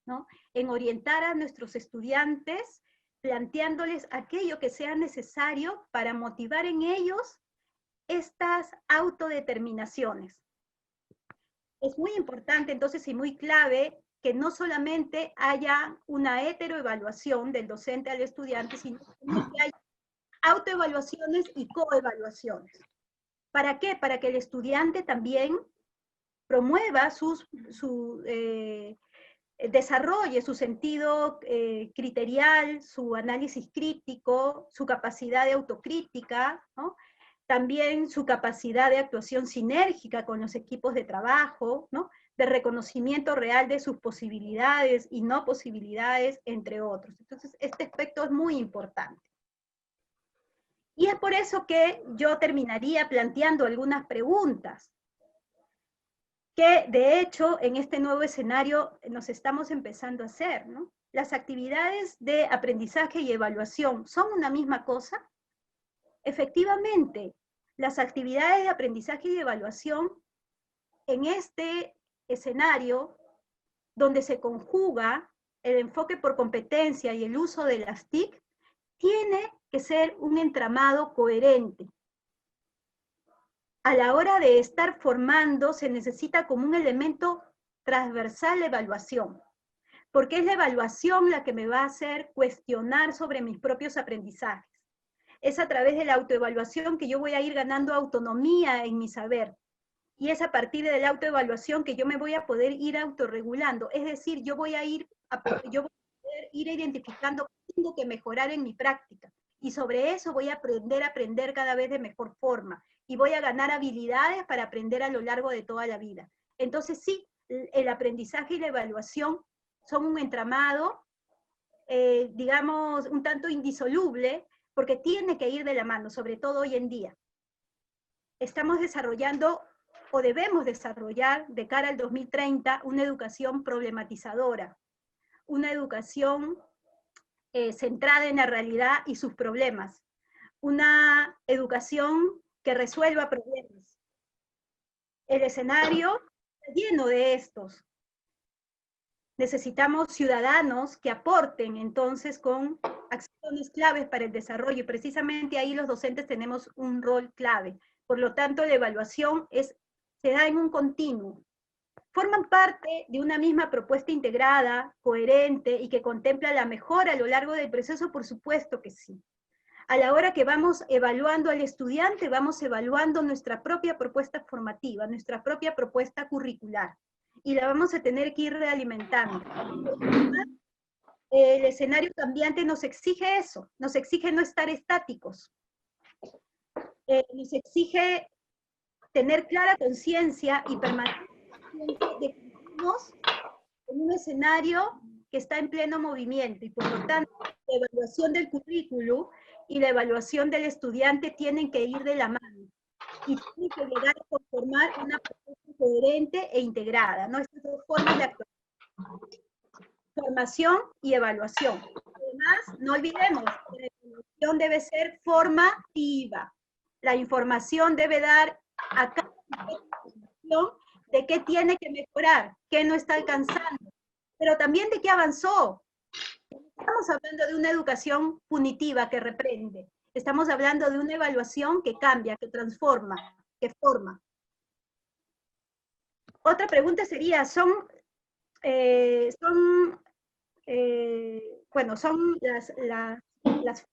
¿no? En orientar a nuestros estudiantes, planteándoles aquello que sea necesario para motivar en ellos estas autodeterminaciones. Es muy importante entonces y muy clave que no solamente haya una heteroevaluación del docente al estudiante, sino que haya autoevaluaciones y coevaluaciones. ¿Para qué? Para que el estudiante también promueva desarrolle su sentido criterial, su análisis crítico, su capacidad de autocrítica, ¿no? También su capacidad de actuación sinérgica con los equipos de trabajo, ¿no? De reconocimiento real de sus posibilidades y no posibilidades, entre otros. Entonces, este aspecto es muy importante. Y es por eso que yo terminaría planteando algunas preguntas, que de hecho en este nuevo escenario nos estamos empezando a hacer, ¿no? ¿Las actividades de aprendizaje y evaluación son una misma cosa? Efectivamente, las actividades de aprendizaje y evaluación en este escenario, donde se conjuga el enfoque por competencia y el uso de las TIC, tiene que ser un entramado coherente. A la hora de estar formando, se necesita como un elemento transversal la evaluación, porque es la evaluación la que me va a hacer cuestionar sobre mis propios aprendizajes. Es a través de la autoevaluación que yo voy a ir ganando autonomía en mi saber. Y es a partir de la autoevaluación que yo me voy a poder ir autorregulando. Es decir, yo voy a poder ir identificando qué tengo que mejorar en mi práctica. Y sobre eso voy a aprender cada vez de mejor forma. Y voy a ganar habilidades para aprender a lo largo de toda la vida. Entonces sí, el aprendizaje y la evaluación son un entramado, digamos, un tanto indisoluble, porque tiene que ir de la mano, sobre todo hoy en día. Estamos desarrollando, o debemos desarrollar, de cara al 2030, una educación problematizadora, una educación centrada en la realidad y sus problemas, una educación que resuelva problemas. El escenario está lleno de estos. Necesitamos ciudadanos que aporten entonces con acciones claves para el desarrollo, y precisamente ahí los docentes tenemos un rol clave. Por lo tanto, la evaluación se da en un continuo. ¿Forman parte de una misma propuesta integrada, coherente y que contempla la mejora a lo largo del proceso? Por supuesto que sí. A la hora que vamos evaluando al estudiante, vamos evaluando nuestra propia propuesta formativa, nuestra propia propuesta curricular, y la vamos a tener que ir realimentando. El escenario cambiante nos exige eso, nos exige no estar estáticos, nos exige tener clara conciencia y permanecer de que estamos en un escenario que está en pleno movimiento, y por lo tanto la evaluación del currículum y la evaluación del estudiante tienen que ir de la mano y tienen que llegar a conformar una propuesta coherente e integrada, ¿no? Estas dos formas de actuación: formación y evaluación. Además, no olvidemos que la evaluación debe ser formativa. La información debe dar a cada información de qué tiene que mejorar, qué no está alcanzando, pero también de qué avanzó. Estamos hablando de una educación punitiva que reprende. Estamos hablando de una evaluación que cambia, que transforma, que forma. Otra pregunta sería, son las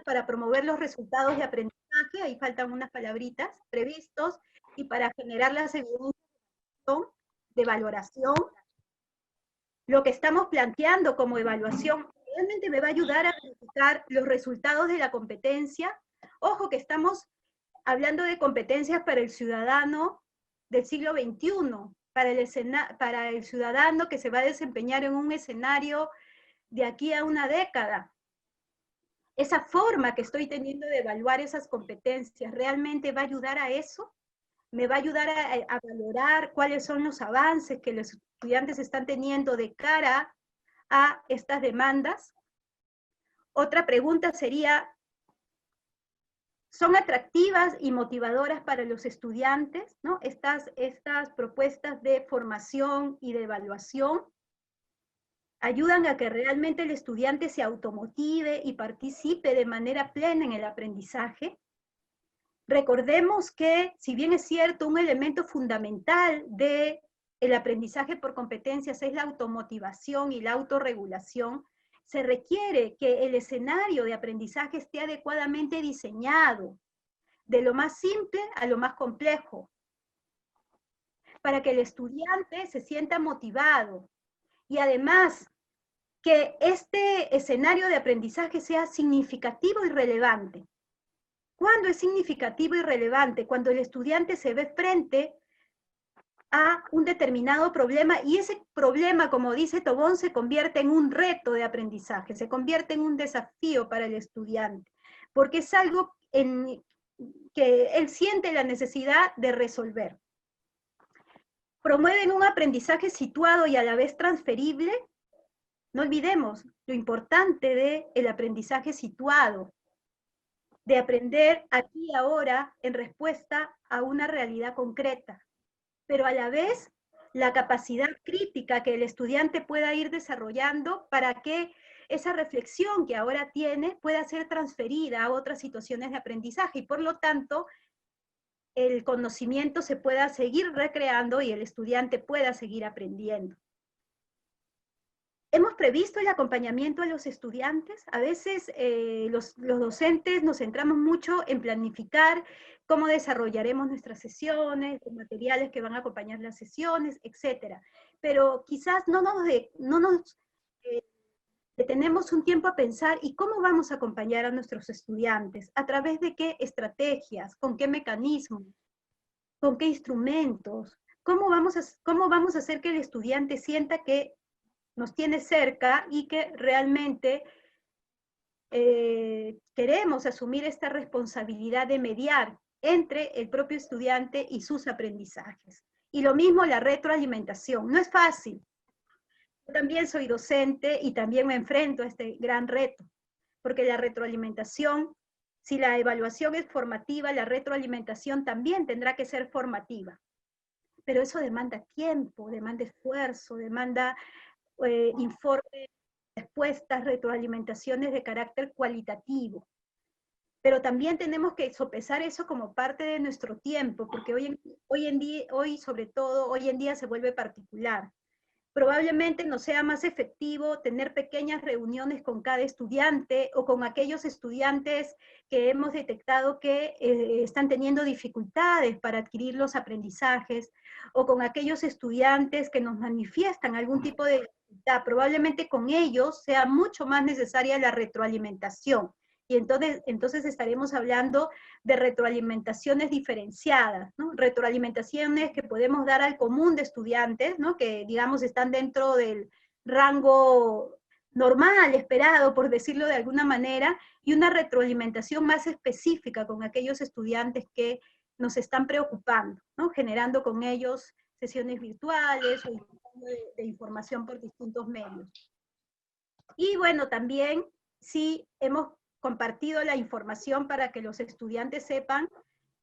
para promover los resultados de aprendizaje, ahí faltan unas palabritas, previstos, y para generar la evidencias de valoración. Lo que estamos planteando como evaluación realmente me va a ayudar a verificar los resultados de la competencia. Ojo que estamos hablando de competencias para el ciudadano del siglo XXI, para el ciudadano que se va a desempeñar en un escenario de aquí a una década. Esa forma que estoy teniendo de evaluar esas competencias, ¿realmente va a ayudar a eso? ¿Me va a ayudar a valorar cuáles son los avances que los estudiantes están teniendo de cara a estas demandas? Otra pregunta sería, ¿son atractivas y motivadoras para los estudiantes, ¿no? Estas propuestas de formación y de evaluación ayudan a que realmente el estudiante se automotive y participe de manera plena en el aprendizaje. Recordemos que, si bien es cierto, un elemento fundamental de el aprendizaje por competencias es la automotivación y la autorregulación, se requiere que el escenario de aprendizaje esté adecuadamente diseñado, de lo más simple a lo más complejo, para que el estudiante se sienta motivado y además que este escenario de aprendizaje sea significativo y relevante. ¿Cuándo es significativo y relevante? Cuando el estudiante se ve frente a un determinado problema y ese problema, como dice Tobón, se convierte en un reto de aprendizaje, se convierte en un desafío para el estudiante, porque es algo que él siente la necesidad de resolver. Promueven un aprendizaje situado y a la vez transferible. No olvidemos lo importante del aprendizaje situado, de aprender aquí y ahora en respuesta a una realidad concreta, pero a la vez la capacidad crítica que el estudiante pueda ir desarrollando para que esa reflexión que ahora tiene pueda ser transferida a otras situaciones de aprendizaje y por lo tanto el conocimiento se pueda seguir recreando y el estudiante pueda seguir aprendiendo. ¿Hemos previsto el acompañamiento a los estudiantes? A veces los docentes nos centramos mucho en planificar cómo desarrollaremos nuestras sesiones, los materiales que van a acompañar las sesiones, etc. Pero quizás no nos detenemos un tiempo a pensar ¿y cómo vamos a acompañar a nuestros estudiantes? ¿A través de qué estrategias? ¿Con qué mecanismos? ¿Con qué instrumentos? ¿Cómo vamos a hacer que el estudiante sienta que nos tiene cerca y que realmente queremos asumir esta responsabilidad de mediar entre el propio estudiante y sus aprendizajes? Y lo mismo la retroalimentación. No es fácil. Yo también soy docente y también me enfrento a este gran reto, porque la retroalimentación, si la evaluación es formativa, la retroalimentación también tendrá que ser formativa. Pero eso demanda tiempo, demanda esfuerzo, demanda informes, respuestas, retroalimentaciones de carácter cualitativo. Pero también tenemos que sopesar eso como parte de nuestro tiempo, porque sobre todo hoy en día se vuelve particular. Probablemente nos sea más efectivo tener pequeñas reuniones con cada estudiante o con aquellos estudiantes que hemos detectado que están teniendo dificultades para adquirir los aprendizajes, o con aquellos estudiantes que nos manifiestan algún tipo de dificultad. Probablemente con ellos sea mucho más necesaria la retroalimentación. Y entonces estaremos hablando de retroalimentaciones diferenciadas, ¿no? Retroalimentaciones que podemos dar al común de estudiantes, ¿no? Que digamos están dentro del rango normal, esperado, por decirlo de alguna manera, y una retroalimentación más específica con aquellos estudiantes que nos están preocupando, ¿no? Generando con ellos sesiones virtuales o de información por distintos medios. Y bueno, también sí hemos compartido la información para que los estudiantes sepan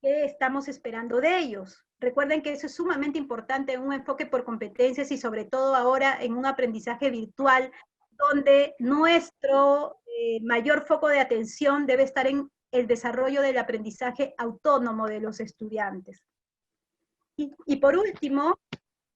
qué estamos esperando de ellos. Recuerden que eso es sumamente importante en un enfoque por competencias y sobre todo ahora en un aprendizaje virtual donde nuestro mayor foco de atención debe estar en el desarrollo del aprendizaje autónomo de los estudiantes. Y por último,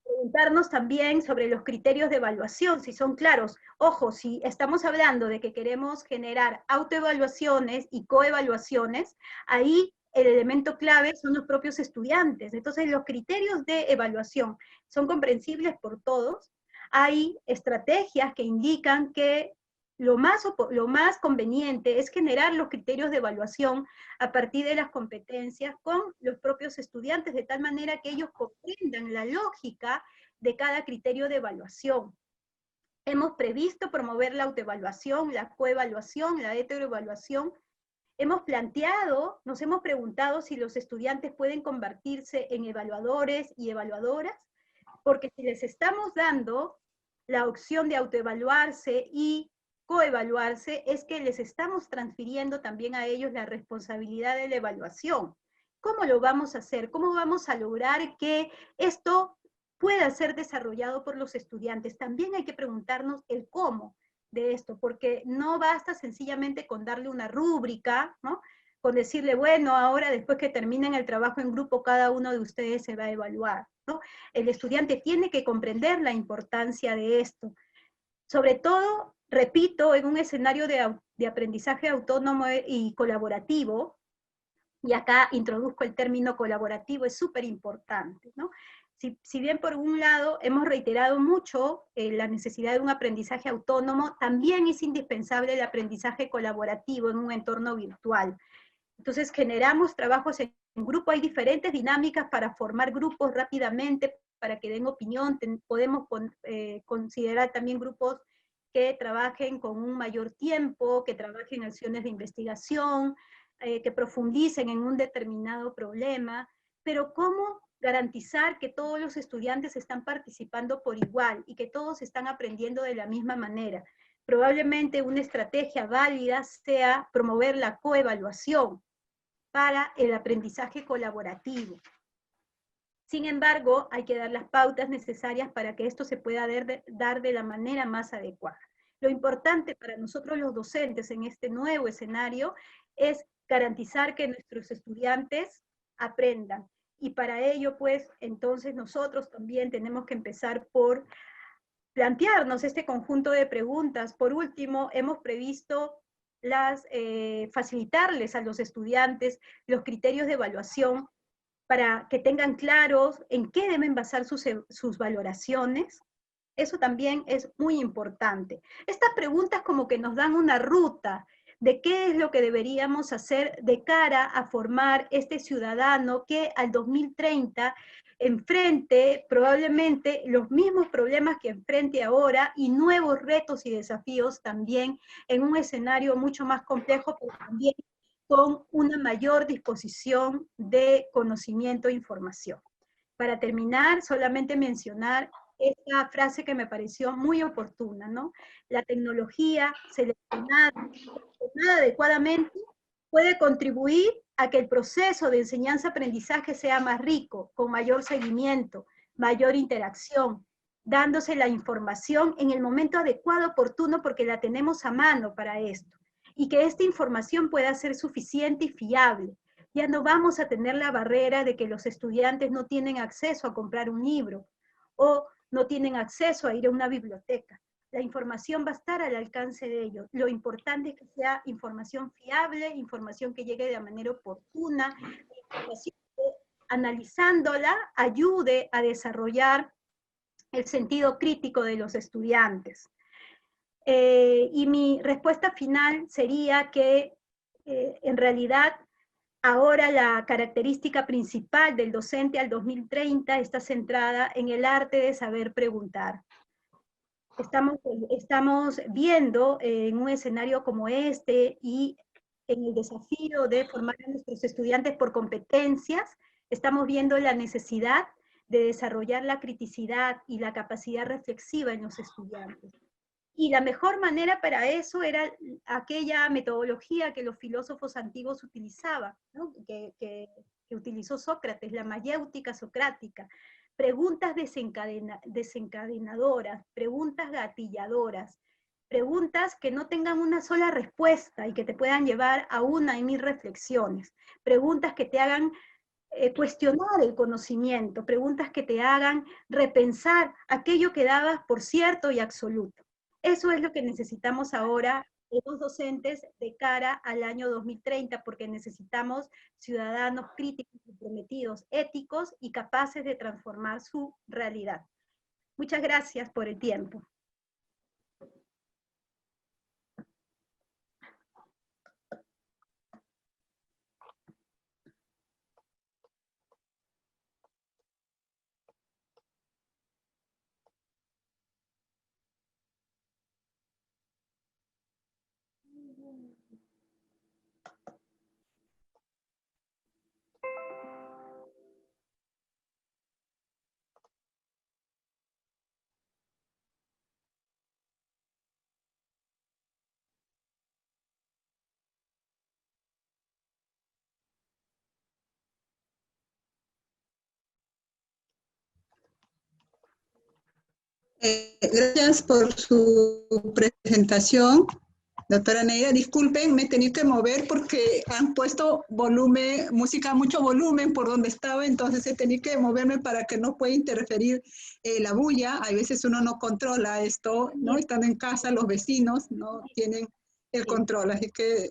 preguntarnos también sobre los criterios de evaluación, si son claros. Ojo, si estamos hablando de que queremos generar autoevaluaciones y coevaluaciones, ahí el elemento clave son los propios estudiantes. Entonces, los criterios de evaluación son comprensibles por todos. Hay estrategias que indican que lo más conveniente es generar los criterios de evaluación a partir de las competencias con los propios estudiantes, de tal manera que ellos comprendan la lógica de cada criterio de evaluación. Hemos previsto promover la autoevaluación, la coevaluación, la heteroevaluación. Hemos planteado, nos hemos preguntado si los estudiantes pueden convertirse en evaluadores y evaluadoras, porque si les estamos dando la opción de autoevaluarse y coevaluarse, es que les estamos transfiriendo también a ellos la responsabilidad de la evaluación. ¿Cómo lo vamos a hacer? ¿Cómo vamos a lograr que esto pueda ser desarrollado por los estudiantes? También hay que preguntarnos el cómo de esto, porque no basta sencillamente con darle una rúbrica, ¿no? con decirle, bueno, ahora después que terminen el trabajo en grupo, cada uno de ustedes se va a evaluar, ¿no? El estudiante tiene que comprender la importancia de esto. Sobre todo, repito, en un escenario de aprendizaje autónomo y colaborativo, y acá introduzco el término colaborativo, es súper importante, ¿no? Si bien por un lado hemos reiterado mucho la necesidad de un aprendizaje autónomo, también es indispensable el aprendizaje colaborativo en un entorno virtual. Entonces generamos trabajos en grupo, hay diferentes dinámicas para formar grupos rápidamente, para que den opinión, podemos considerar también grupos que trabajen con un mayor tiempo, que trabajen acciones de investigación, que profundicen en un determinado problema, pero ¿cómo garantizar que todos los estudiantes están participando por igual y que todos están aprendiendo de la misma manera? Probablemente una estrategia válida sea promover la coevaluación para el aprendizaje colaborativo. Sin embargo, hay que dar las pautas necesarias para que esto se pueda dar de la manera más adecuada. Lo importante para nosotros los docentes en este nuevo escenario es garantizar que nuestros estudiantes aprendan. Y para ello, pues, entonces nosotros también tenemos que empezar por plantearnos este conjunto de preguntas. Por último, hemos previsto facilitarles a los estudiantes los criterios de evaluación para que tengan claros en qué deben basar sus valoraciones. Eso también es muy importante. Estas preguntas como que nos dan una ruta de qué es lo que deberíamos hacer de cara a formar este ciudadano que al 2030 enfrente probablemente los mismos problemas que enfrente ahora y nuevos retos y desafíos también en un escenario mucho más complejo, pero también con una mayor disposición de conocimiento e información. Para terminar, solamente mencionar esta frase que me pareció muy oportuna, ¿no? La tecnología seleccionada adecuadamente puede contribuir a que el proceso de enseñanza-aprendizaje sea más rico, con mayor seguimiento, mayor interacción, dándose la información en el momento adecuado, oportuno, porque la tenemos a mano para esto. Y que esta información pueda ser suficiente y fiable. Ya no vamos a tener la barrera de que los estudiantes no tienen acceso a comprar un libro o no tienen acceso a ir a una biblioteca. La información va a estar al alcance de ellos. Lo importante es que sea información fiable, información que llegue de manera oportuna, información que analizándola ayude a desarrollar el sentido crítico de los estudiantes. Y mi respuesta final sería que en realidad ahora la característica principal del docente al 2030 está centrada en el arte de saber preguntar. Estamos viendo en un escenario como este y en el desafío de formar a nuestros estudiantes por competencias, estamos viendo la necesidad de desarrollar la criticidad y la capacidad reflexiva en los estudiantes. Y la mejor manera para eso era aquella metodología que los filósofos antiguos utilizaban, ¿no? que utilizó Sócrates, la mayéutica socrática. Preguntas desencadenadoras, preguntas gatilladoras, preguntas que no tengan una sola respuesta y que te puedan llevar a una y mil reflexiones. Preguntas que te hagan cuestionar el conocimiento, preguntas que te hagan repensar aquello que dabas por cierto y absoluto. Eso es lo que necesitamos ahora los docentes de cara al año 2030, porque necesitamos ciudadanos críticos, comprometidos, éticos y capaces de transformar su realidad. Muchas gracias por el tiempo. Gracias por su presentación. Doctora Neira, disculpen, me he tenido que mover porque han puesto volumen, música a mucho volumen por donde estaba, entonces he tenido que moverme para que no pueda interferir la bulla. A veces uno no controla esto, ¿no? Estando en casa, los vecinos no tienen el control, así que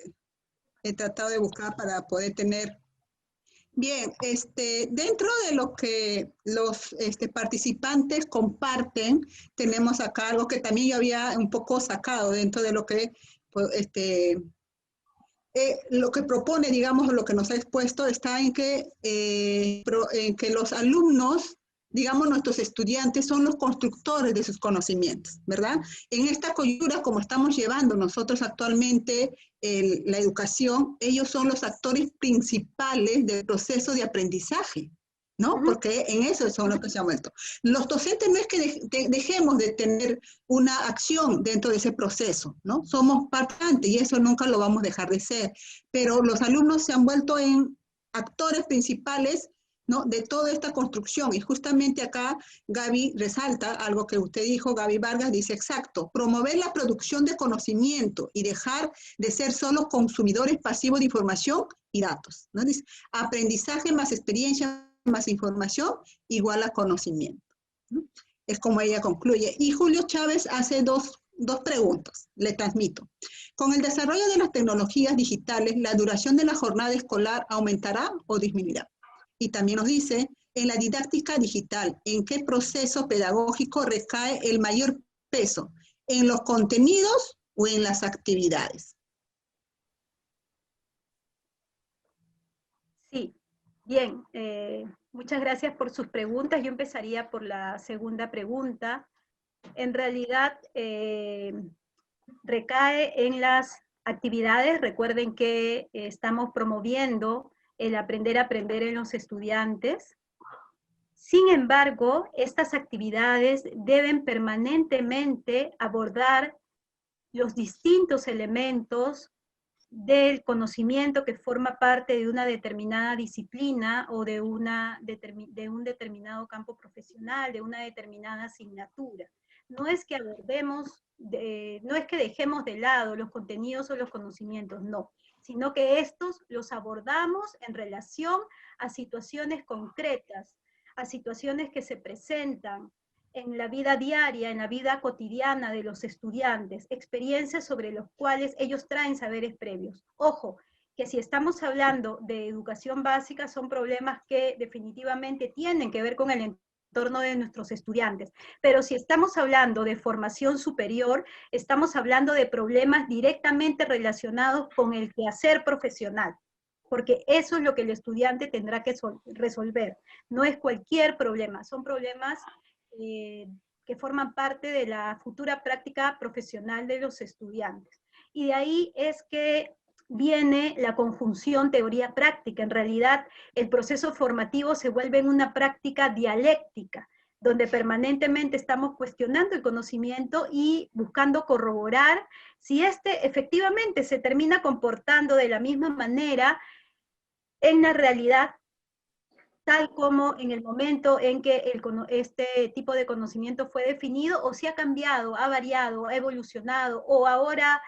he tratado de buscar para poder tener. Bien, dentro de lo que los participantes comparten, tenemos acá algo que también yo había un poco sacado dentro de lo que pues, lo que propone, digamos, lo que nos ha expuesto está en que los alumnos, digamos, nuestros estudiantes son los constructores de sus conocimientos, ¿verdad? En esta coyuntura, como estamos llevando nosotros actualmente la educación, ellos son los actores principales del proceso de aprendizaje, ¿no? Porque en eso son los que se han vuelto. Los docentes no es que dejemos de tener una acción dentro de ese proceso, ¿no? Somos partantes y eso nunca lo vamos a dejar de ser, pero los alumnos se han vuelto en actores principales, ¿no? De toda esta construcción. Y justamente acá Gaby resalta algo que usted dijo, Gaby Vargas dice exacto, promover la producción de conocimiento y dejar de ser solo consumidores pasivos de información y datos, ¿no? Dice, aprendizaje más experiencia más información igual a conocimiento, ¿no? Es como ella concluye. Y Julio Chávez hace dos preguntas, le transmito. Con el desarrollo de las tecnologías digitales, ¿la duración de la jornada escolar aumentará o disminuirá? Y también nos dice, en la didáctica digital, ¿en qué proceso pedagógico recae el mayor peso? ¿En los contenidos o en las actividades? Sí, bien. Muchas gracias por sus preguntas. Yo empezaría por la segunda pregunta. En realidad, recae en las actividades. Recuerden que estamos promoviendo el aprender a aprender en los estudiantes. Sin embargo, estas actividades deben permanentemente abordar los distintos elementos del conocimiento que forma parte de una determinada disciplina o de un determinado campo profesional, de una determinada asignatura. No es que abordemos, no es que dejemos de lado los contenidos o los conocimientos, no, sino que estos los abordamos en relación a situaciones concretas, a situaciones que se presentan en la vida diaria, en la vida cotidiana de los estudiantes, experiencias sobre los cuales ellos traen saberes previos. Ojo, que si estamos hablando de educación básica, son problemas que definitivamente tienen que ver con el entorno de nuestros estudiantes. Pero si estamos hablando de formación superior, estamos hablando de problemas directamente relacionados con el quehacer profesional, porque eso es lo que el estudiante tendrá que resolver. No es cualquier problema, son problemas que forman parte de la futura práctica profesional de los estudiantes. Y de ahí es que viene la conjunción teoría-práctica. En realidad, el proceso formativo se vuelve en una práctica dialéctica, donde permanentemente estamos cuestionando el conocimiento y buscando corroborar si este efectivamente se termina comportando de la misma manera en la realidad, tal como en el momento en que este tipo de conocimiento fue definido, o si ha cambiado, ha variado, ha evolucionado, o ahora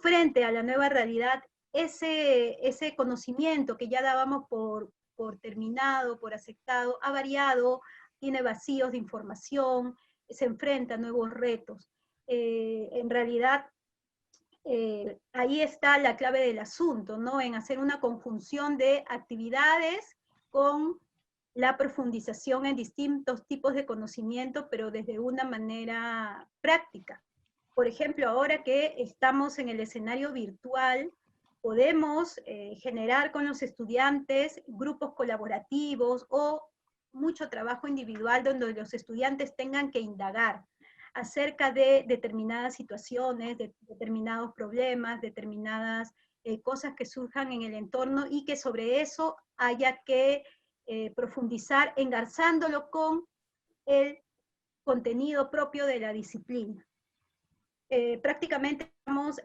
frente a la nueva realidad, ese conocimiento que ya dábamos por terminado, por aceptado, ha variado, tiene vacíos de información, se enfrenta a nuevos retos. En realidad, ahí está la clave del asunto, ¿no? En hacer una conjunción de actividades con la profundización en distintos tipos de conocimiento, pero desde una manera práctica. Por ejemplo, ahora que estamos en el escenario virtual, podemos generar con los estudiantes grupos colaborativos o mucho trabajo individual donde los estudiantes tengan que indagar acerca de determinadas situaciones, de determinados problemas, determinadas cosas que surjan en el entorno y que sobre eso haya que profundizar engarzándolo con el contenido propio de la disciplina. Prácticamente estamos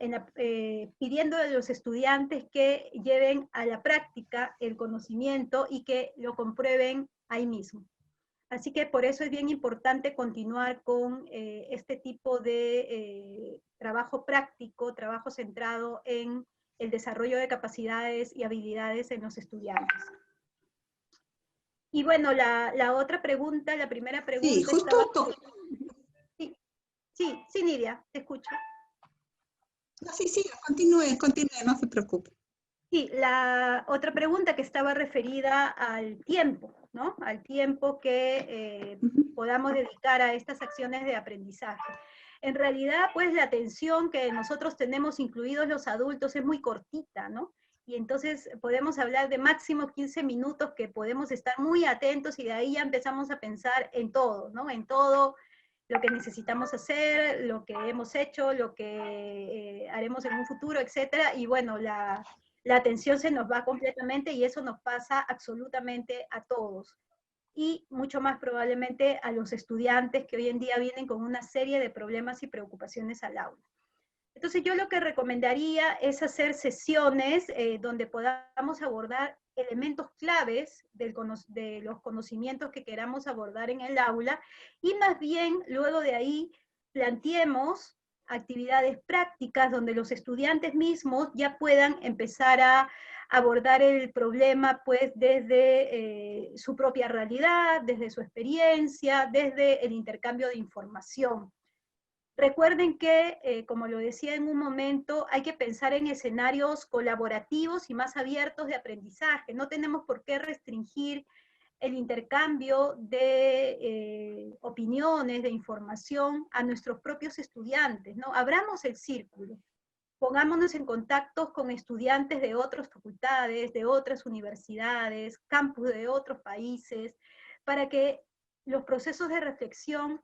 pidiendo a los estudiantes que lleven a la práctica el conocimiento y que lo comprueben ahí mismo. Así que por eso es bien importante continuar con este tipo de trabajo práctico, trabajo centrado en el desarrollo de capacidades y habilidades en los estudiantes. Y bueno, la otra pregunta, la primera pregunta... Sí, justo... Sí, Nidia, te escucho. Sí, sí, continúe, no se preocupe. Sí, la otra pregunta que estaba referida al tiempo, ¿no? Al tiempo que podamos dedicar a estas acciones de aprendizaje. En realidad, pues la atención que nosotros tenemos, incluidos los adultos, es muy cortita, ¿no? Y entonces podemos hablar de máximo 15 minutos que podemos estar muy atentos y de ahí ya empezamos a pensar en todo, ¿no? En todo lo que necesitamos hacer, lo que hemos hecho, lo que haremos en un futuro, etcétera. Y bueno, la atención se nos va completamente y eso nos pasa absolutamente a todos. Y mucho más probablemente a los estudiantes que hoy en día vienen con una serie de problemas y preocupaciones al aula. Entonces yo lo que recomendaría es hacer sesiones donde podamos abordar elementos claves de los conocimientos que queramos abordar en el aula y más bien luego de ahí planteemos actividades prácticas donde los estudiantes mismos ya puedan empezar a abordar el problema pues desde su propia realidad, desde su experiencia, desde el intercambio de información. Recuerden que, como lo decía en un momento, hay que pensar en escenarios colaborativos y más abiertos de aprendizaje. No tenemos por qué restringir el intercambio de opiniones, de información a nuestros propios estudiantes, ¿no? Abramos el círculo, pongámonos en contacto con estudiantes de otras facultades, de otras universidades, campus de otros países, para que los procesos de reflexión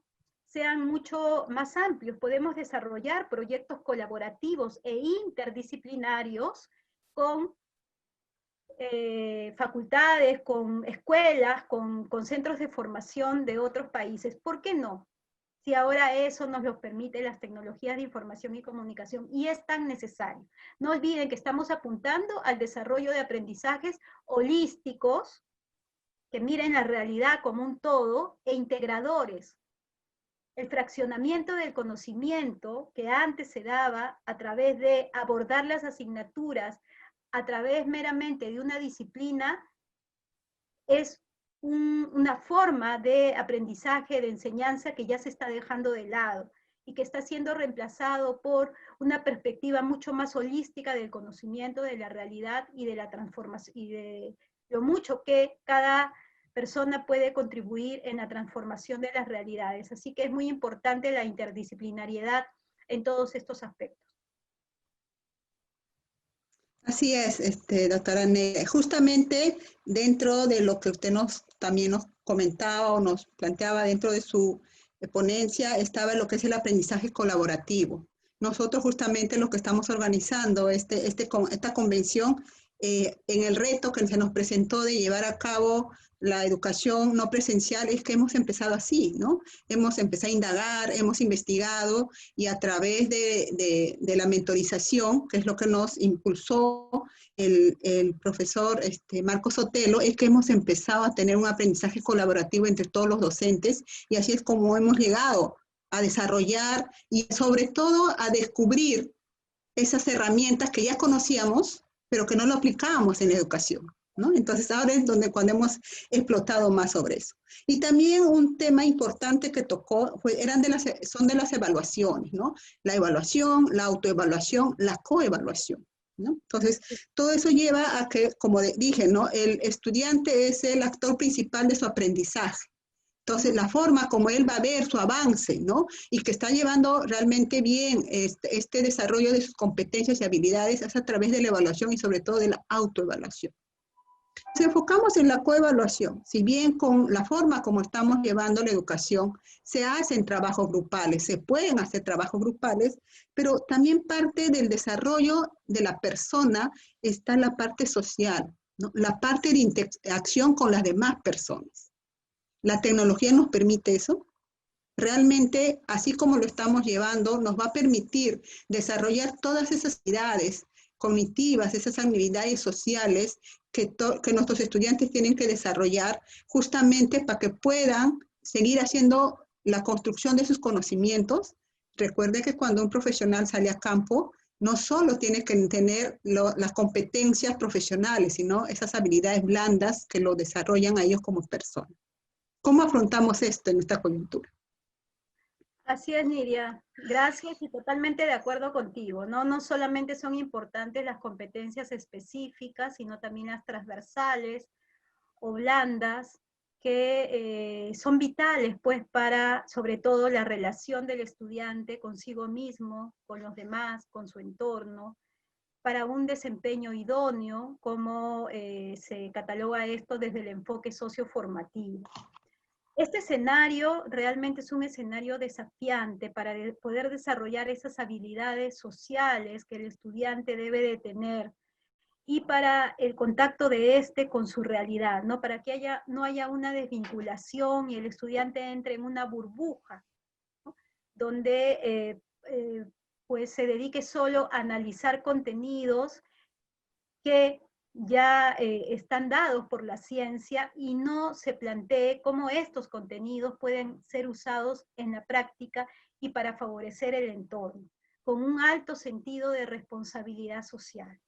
sean mucho más amplios. Podemos desarrollar proyectos colaborativos e interdisciplinarios con facultades, con escuelas, con centros de formación de otros países. ¿Por qué no? Si ahora eso nos lo permite las tecnologías de información y comunicación, y es tan necesario. No olviden que estamos apuntando al desarrollo de aprendizajes holísticos, que miren la realidad como un todo, e integradores. El fraccionamiento del conocimiento que antes se daba a través de abordar las asignaturas a través meramente de una disciplina es una forma de aprendizaje, de enseñanza que ya se está dejando de lado y que está siendo reemplazado por una perspectiva mucho más holística del conocimiento, de la realidad y de la transformación y de lo mucho que cada persona puede contribuir en la transformación de las realidades. Así que es muy importante la interdisciplinariedad en todos estos aspectos. Así es, doctora Neira. Justamente dentro de lo que usted también nos comentaba o nos planteaba dentro de su ponencia estaba lo que es el aprendizaje colaborativo. Nosotros justamente lo que estamos organizando esta convención en el reto que se nos presentó de llevar a cabo la educación no presencial es que hemos empezado así, ¿no? Hemos empezado a indagar, hemos investigado y a través de la mentorización, que es lo que nos impulsó el profesor Marco Sotelo, es que hemos empezado a tener un aprendizaje colaborativo entre todos los docentes y así es como hemos llegado a desarrollar y sobre todo a descubrir esas herramientas que ya conocíamos, pero que no lo aplicábamos en la educación, ¿no? Entonces ahora es cuando hemos explotado más sobre eso. Y también un tema importante que tocó son de las evaluaciones, ¿no? La evaluación, la autoevaluación, la coevaluación, ¿no? Entonces, todo eso lleva a que, como dije, ¿no? El estudiante es el actor principal de su aprendizaje. Entonces, la forma como él va a ver su avance, ¿no? Y que está llevando realmente bien este desarrollo de sus competencias y habilidades es a través de la evaluación y sobre todo de la autoevaluación. Si enfocamos en la coevaluación, si bien con la forma como estamos llevando la educación, se hacen trabajos grupales, se pueden hacer trabajos grupales, pero también parte del desarrollo de la persona está la parte social, ¿no? La parte de interacción con las demás personas. ¿La tecnología nos permite eso? Realmente, así como lo estamos llevando, nos va a permitir desarrollar todas esas habilidades cognitivas, esas habilidades sociales que nuestros estudiantes tienen que desarrollar justamente para que puedan seguir haciendo la construcción de sus conocimientos. Recuerde que cuando un profesional sale a campo, no solo tiene que tener las competencias profesionales, sino esas habilidades blandas que lo desarrollan a ellos como personas. ¿Cómo afrontamos esto en esta coyuntura? Así es, Nidia. Gracias y totalmente de acuerdo contigo, ¿no? No solamente son importantes las competencias específicas, sino también las transversales o blandas, que son vitales, pues, para, sobre todo, la relación del estudiante consigo mismo, con los demás, con su entorno, para un desempeño idóneo, como se cataloga esto desde el enfoque socioformativo. Este escenario realmente es un escenario desafiante para poder desarrollar esas habilidades sociales que el estudiante debe de tener y para el contacto de este con su realidad, ¿no? Para que no haya una desvinculación y el estudiante entre en una burbuja, ¿no? Donde pues se dedique solo a analizar contenidos que ya están dados por la ciencia y no se plantee cómo estos contenidos pueden ser usados en la práctica y para favorecer el entorno, con un alto sentido de responsabilidad social.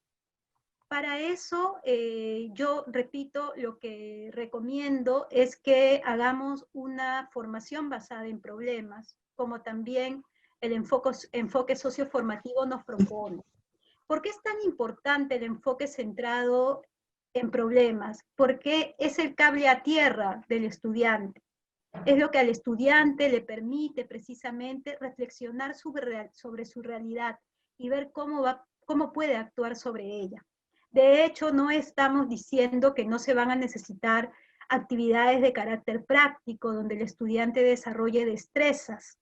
Para eso, yo repito, lo que recomiendo es que hagamos una formación basada en problemas, como también el enfoque socioformativo nos propone. ¿Por qué es tan importante el enfoque centrado en problemas? Porque es el cable a tierra del estudiante. Es lo que al estudiante le permite precisamente reflexionar sobre su realidad y ver cómo puede actuar sobre ella. De hecho, no estamos diciendo que no se van a necesitar actividades de carácter práctico, donde el estudiante desarrolle destrezas,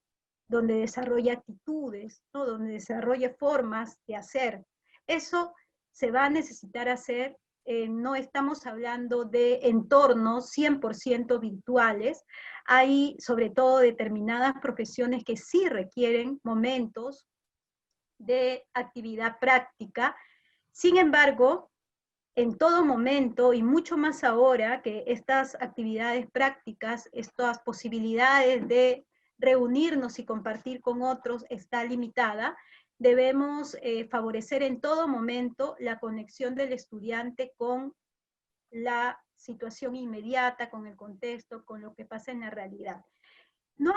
donde desarrolle actitudes, ¿no? Donde desarrolle formas de hacer. Eso se va a necesitar hacer, no estamos hablando de entornos 100% virtuales, hay sobre todo determinadas profesiones que sí requieren momentos de actividad práctica. Sin embargo, en todo momento y mucho más ahora que estas actividades prácticas, estas posibilidades de reunirnos y compartir con otros está limitada, debemos favorecer en todo momento la conexión del estudiante con la situación inmediata, con el contexto, con lo que pasa en la realidad. No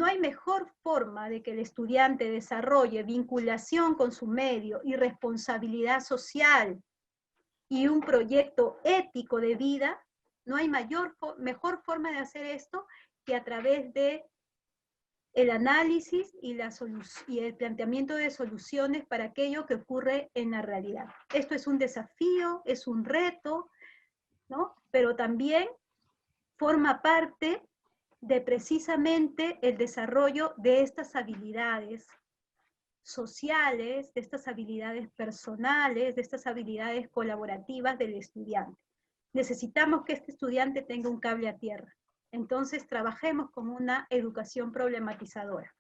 hay mejor forma de que el estudiante desarrolle vinculación con su medio y responsabilidad social y un proyecto ético de vida. No hay mejor forma de hacer esto que a través de el análisis y el planteamiento de soluciones para aquello que ocurre en la realidad. Esto es un desafío, es un reto, ¿no? Pero también forma parte de precisamente el desarrollo de estas habilidades sociales, de estas habilidades personales, de estas habilidades colaborativas del estudiante. Necesitamos que este estudiante tenga un cable a tierra. Entonces, trabajemos con una educación problematizadora.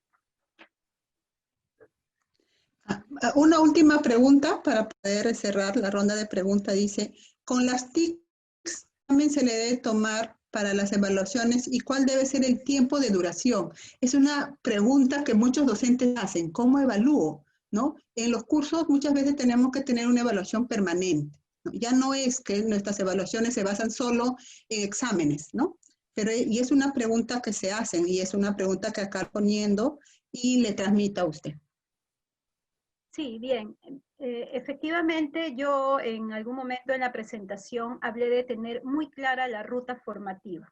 Una última pregunta para poder cerrar la ronda de preguntas. Dice, con las TICs también se le debe tomar para las evaluaciones y cuál debe ser el tiempo de duración. Es una pregunta que muchos docentes hacen, ¿cómo evalúo? ¿No? En los cursos muchas veces tenemos que tener una evaluación permanente, ¿no? Ya no es que nuestras evaluaciones se basan solo en exámenes, ¿no? Pero, y es una pregunta que se hacen y es una pregunta que acá poniendo y le transmito a usted. Sí, bien. Efectivamente, yo en algún momento en la presentación hablé de tener muy clara la ruta formativa.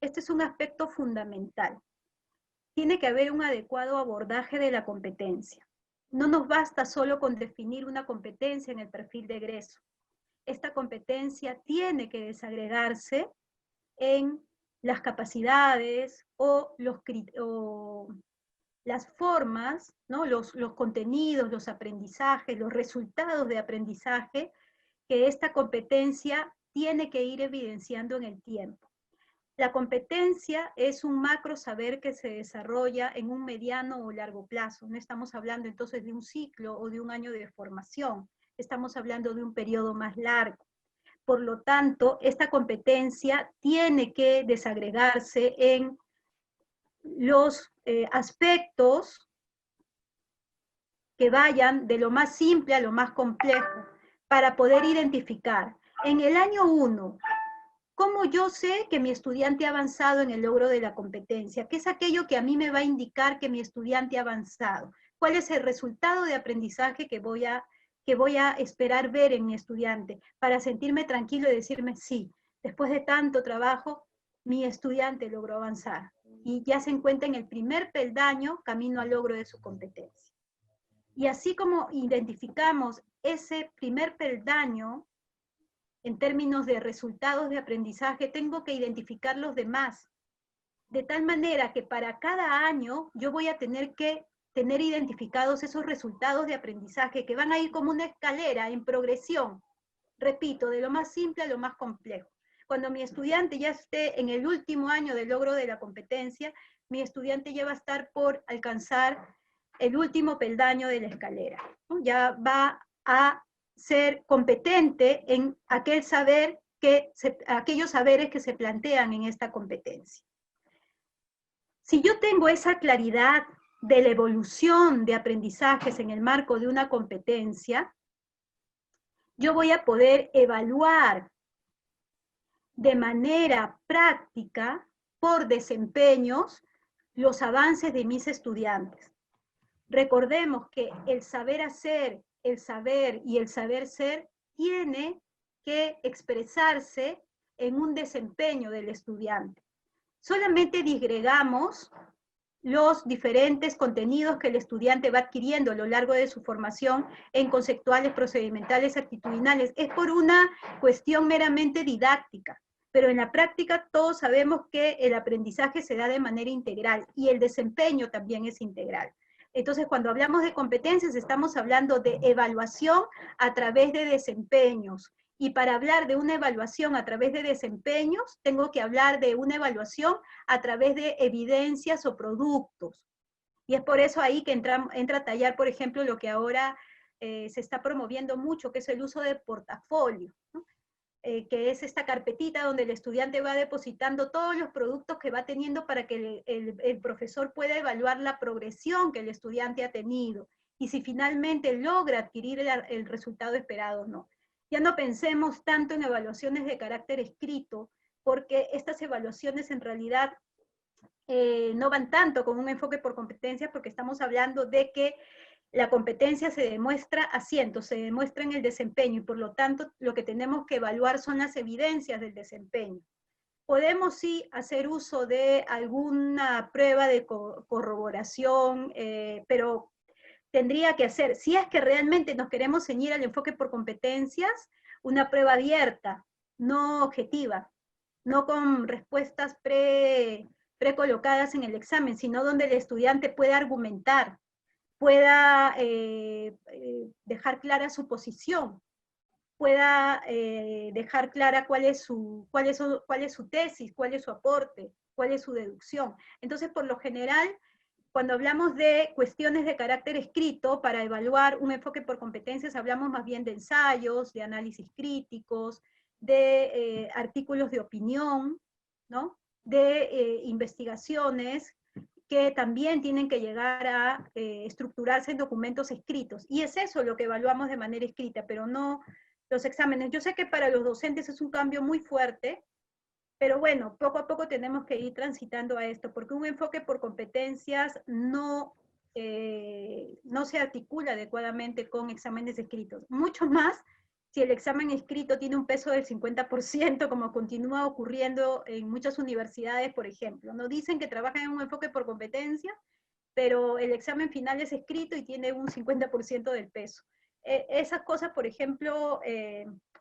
Este es un aspecto fundamental. Tiene que haber un adecuado abordaje de la competencia. No nos basta solo con definir una competencia en el perfil de egreso. Esta competencia tiene que desagregarse en las capacidades o las formas, ¿no? los contenidos, los aprendizajes, los resultados de aprendizaje que esta competencia tiene que ir evidenciando en el tiempo. La competencia es un macro saber que se desarrolla en un mediano o largo plazo. No estamos hablando entonces de un ciclo o de un año de formación. Estamos hablando de un periodo más largo. Por lo tanto, esta competencia tiene que desagregarse en los aspectos que vayan de lo más simple a lo más complejo, para poder identificar. En el año 1, ¿cómo yo sé que mi estudiante ha avanzado en el logro de la competencia? ¿Qué es aquello que a mí me va a indicar que mi estudiante ha avanzado? ¿Cuál es el resultado de aprendizaje que voy a esperar ver en mi estudiante? Para sentirme tranquilo y decirme, sí, después de tanto trabajo, mi estudiante logró avanzar. Y ya se encuentra en el primer peldaño camino al logro de su competencia. Y así como identificamos ese primer peldaño, en términos de resultados de aprendizaje, tengo que identificar los demás. De tal manera que para cada año yo voy a tener que tener identificados esos resultados de aprendizaje que van a ir como una escalera en progresión. Repito, de lo más simple a lo más complejo. Cuando mi estudiante ya esté en el último año del logro de la competencia, mi estudiante ya va a estar por alcanzar el último peldaño de la escalera, ¿no? Ya va a ser competente en aquellos saberes que se plantean en esta competencia. Si yo tengo esa claridad de la evolución de aprendizajes en el marco de una competencia, yo voy a poder evaluar de manera práctica, por desempeños, los avances de mis estudiantes. Recordemos que el saber hacer, el saber y el saber ser tiene que expresarse en un desempeño del estudiante. Solamente disgregamos los diferentes contenidos que el estudiante va adquiriendo a lo largo de su formación en conceptuales, procedimentales, actitudinales. Es por una cuestión meramente didáctica, pero en la práctica todos sabemos que el aprendizaje se da de manera integral y el desempeño también es integral. Entonces, cuando hablamos de competencias, estamos hablando de evaluación a través de desempeños. Y para hablar de una evaluación a través de desempeños, tengo que hablar de una evaluación a través de evidencias o productos. Y es por eso ahí que entra a tallar, por ejemplo, lo que ahora se está promoviendo mucho, que es el uso de portafolio, ¿no? Que es esta carpetita donde el estudiante va depositando todos los productos que va teniendo para que el profesor pueda evaluar la progresión que el estudiante ha tenido y si finalmente logra adquirir el resultado esperado o no. Ya no pensemos tanto en evaluaciones de carácter escrito, porque estas evaluaciones en realidad no van tanto con un enfoque por competencias, porque estamos hablando de que la competencia se demuestra haciendo, se demuestra en el desempeño, y por lo tanto lo que tenemos que evaluar son las evidencias del desempeño. Podemos sí hacer uso de alguna prueba de corroboración, pero tendría que hacer, si es que realmente nos queremos ceñir al enfoque por competencias, una prueba abierta, no objetiva, no con respuestas precolocadas en el examen, sino donde el estudiante pueda argumentar, pueda dejar clara su posición, pueda dejar clara cuál es su tesis, cuál es su aporte, cuál es su deducción. Entonces, por lo general, cuando hablamos de cuestiones de carácter escrito, para evaluar un enfoque por competencias, hablamos más bien de ensayos, de análisis críticos, de artículos de opinión, ¿no? De investigaciones que también tienen que llegar a estructurarse en documentos escritos. Y es eso lo que evaluamos de manera escrita, pero no los exámenes. Yo sé que para los docentes es un cambio muy fuerte, pero bueno, poco a poco tenemos que ir transitando a esto, porque un enfoque por competencias no se articula adecuadamente con exámenes escritos. Mucho más si el examen escrito tiene un peso del 50%, como continúa ocurriendo en muchas universidades, por ejemplo. No dicen que trabajan en un enfoque por competencia, pero el examen final es escrito y tiene un 50% del peso. Esas cosas, por ejemplo,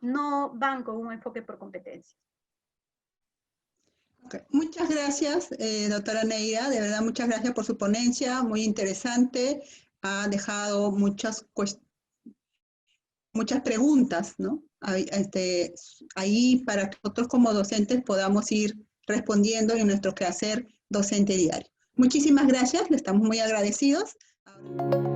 no van con un enfoque por competencia. Okay. Muchas gracias, doctora Neira, de verdad muchas gracias por su ponencia, muy interesante, ha dejado muchas preguntas, ¿no? Ahí para que nosotros como docentes podamos ir respondiendo en nuestro quehacer docente diario. Muchísimas gracias, le estamos muy agradecidos. Ahora...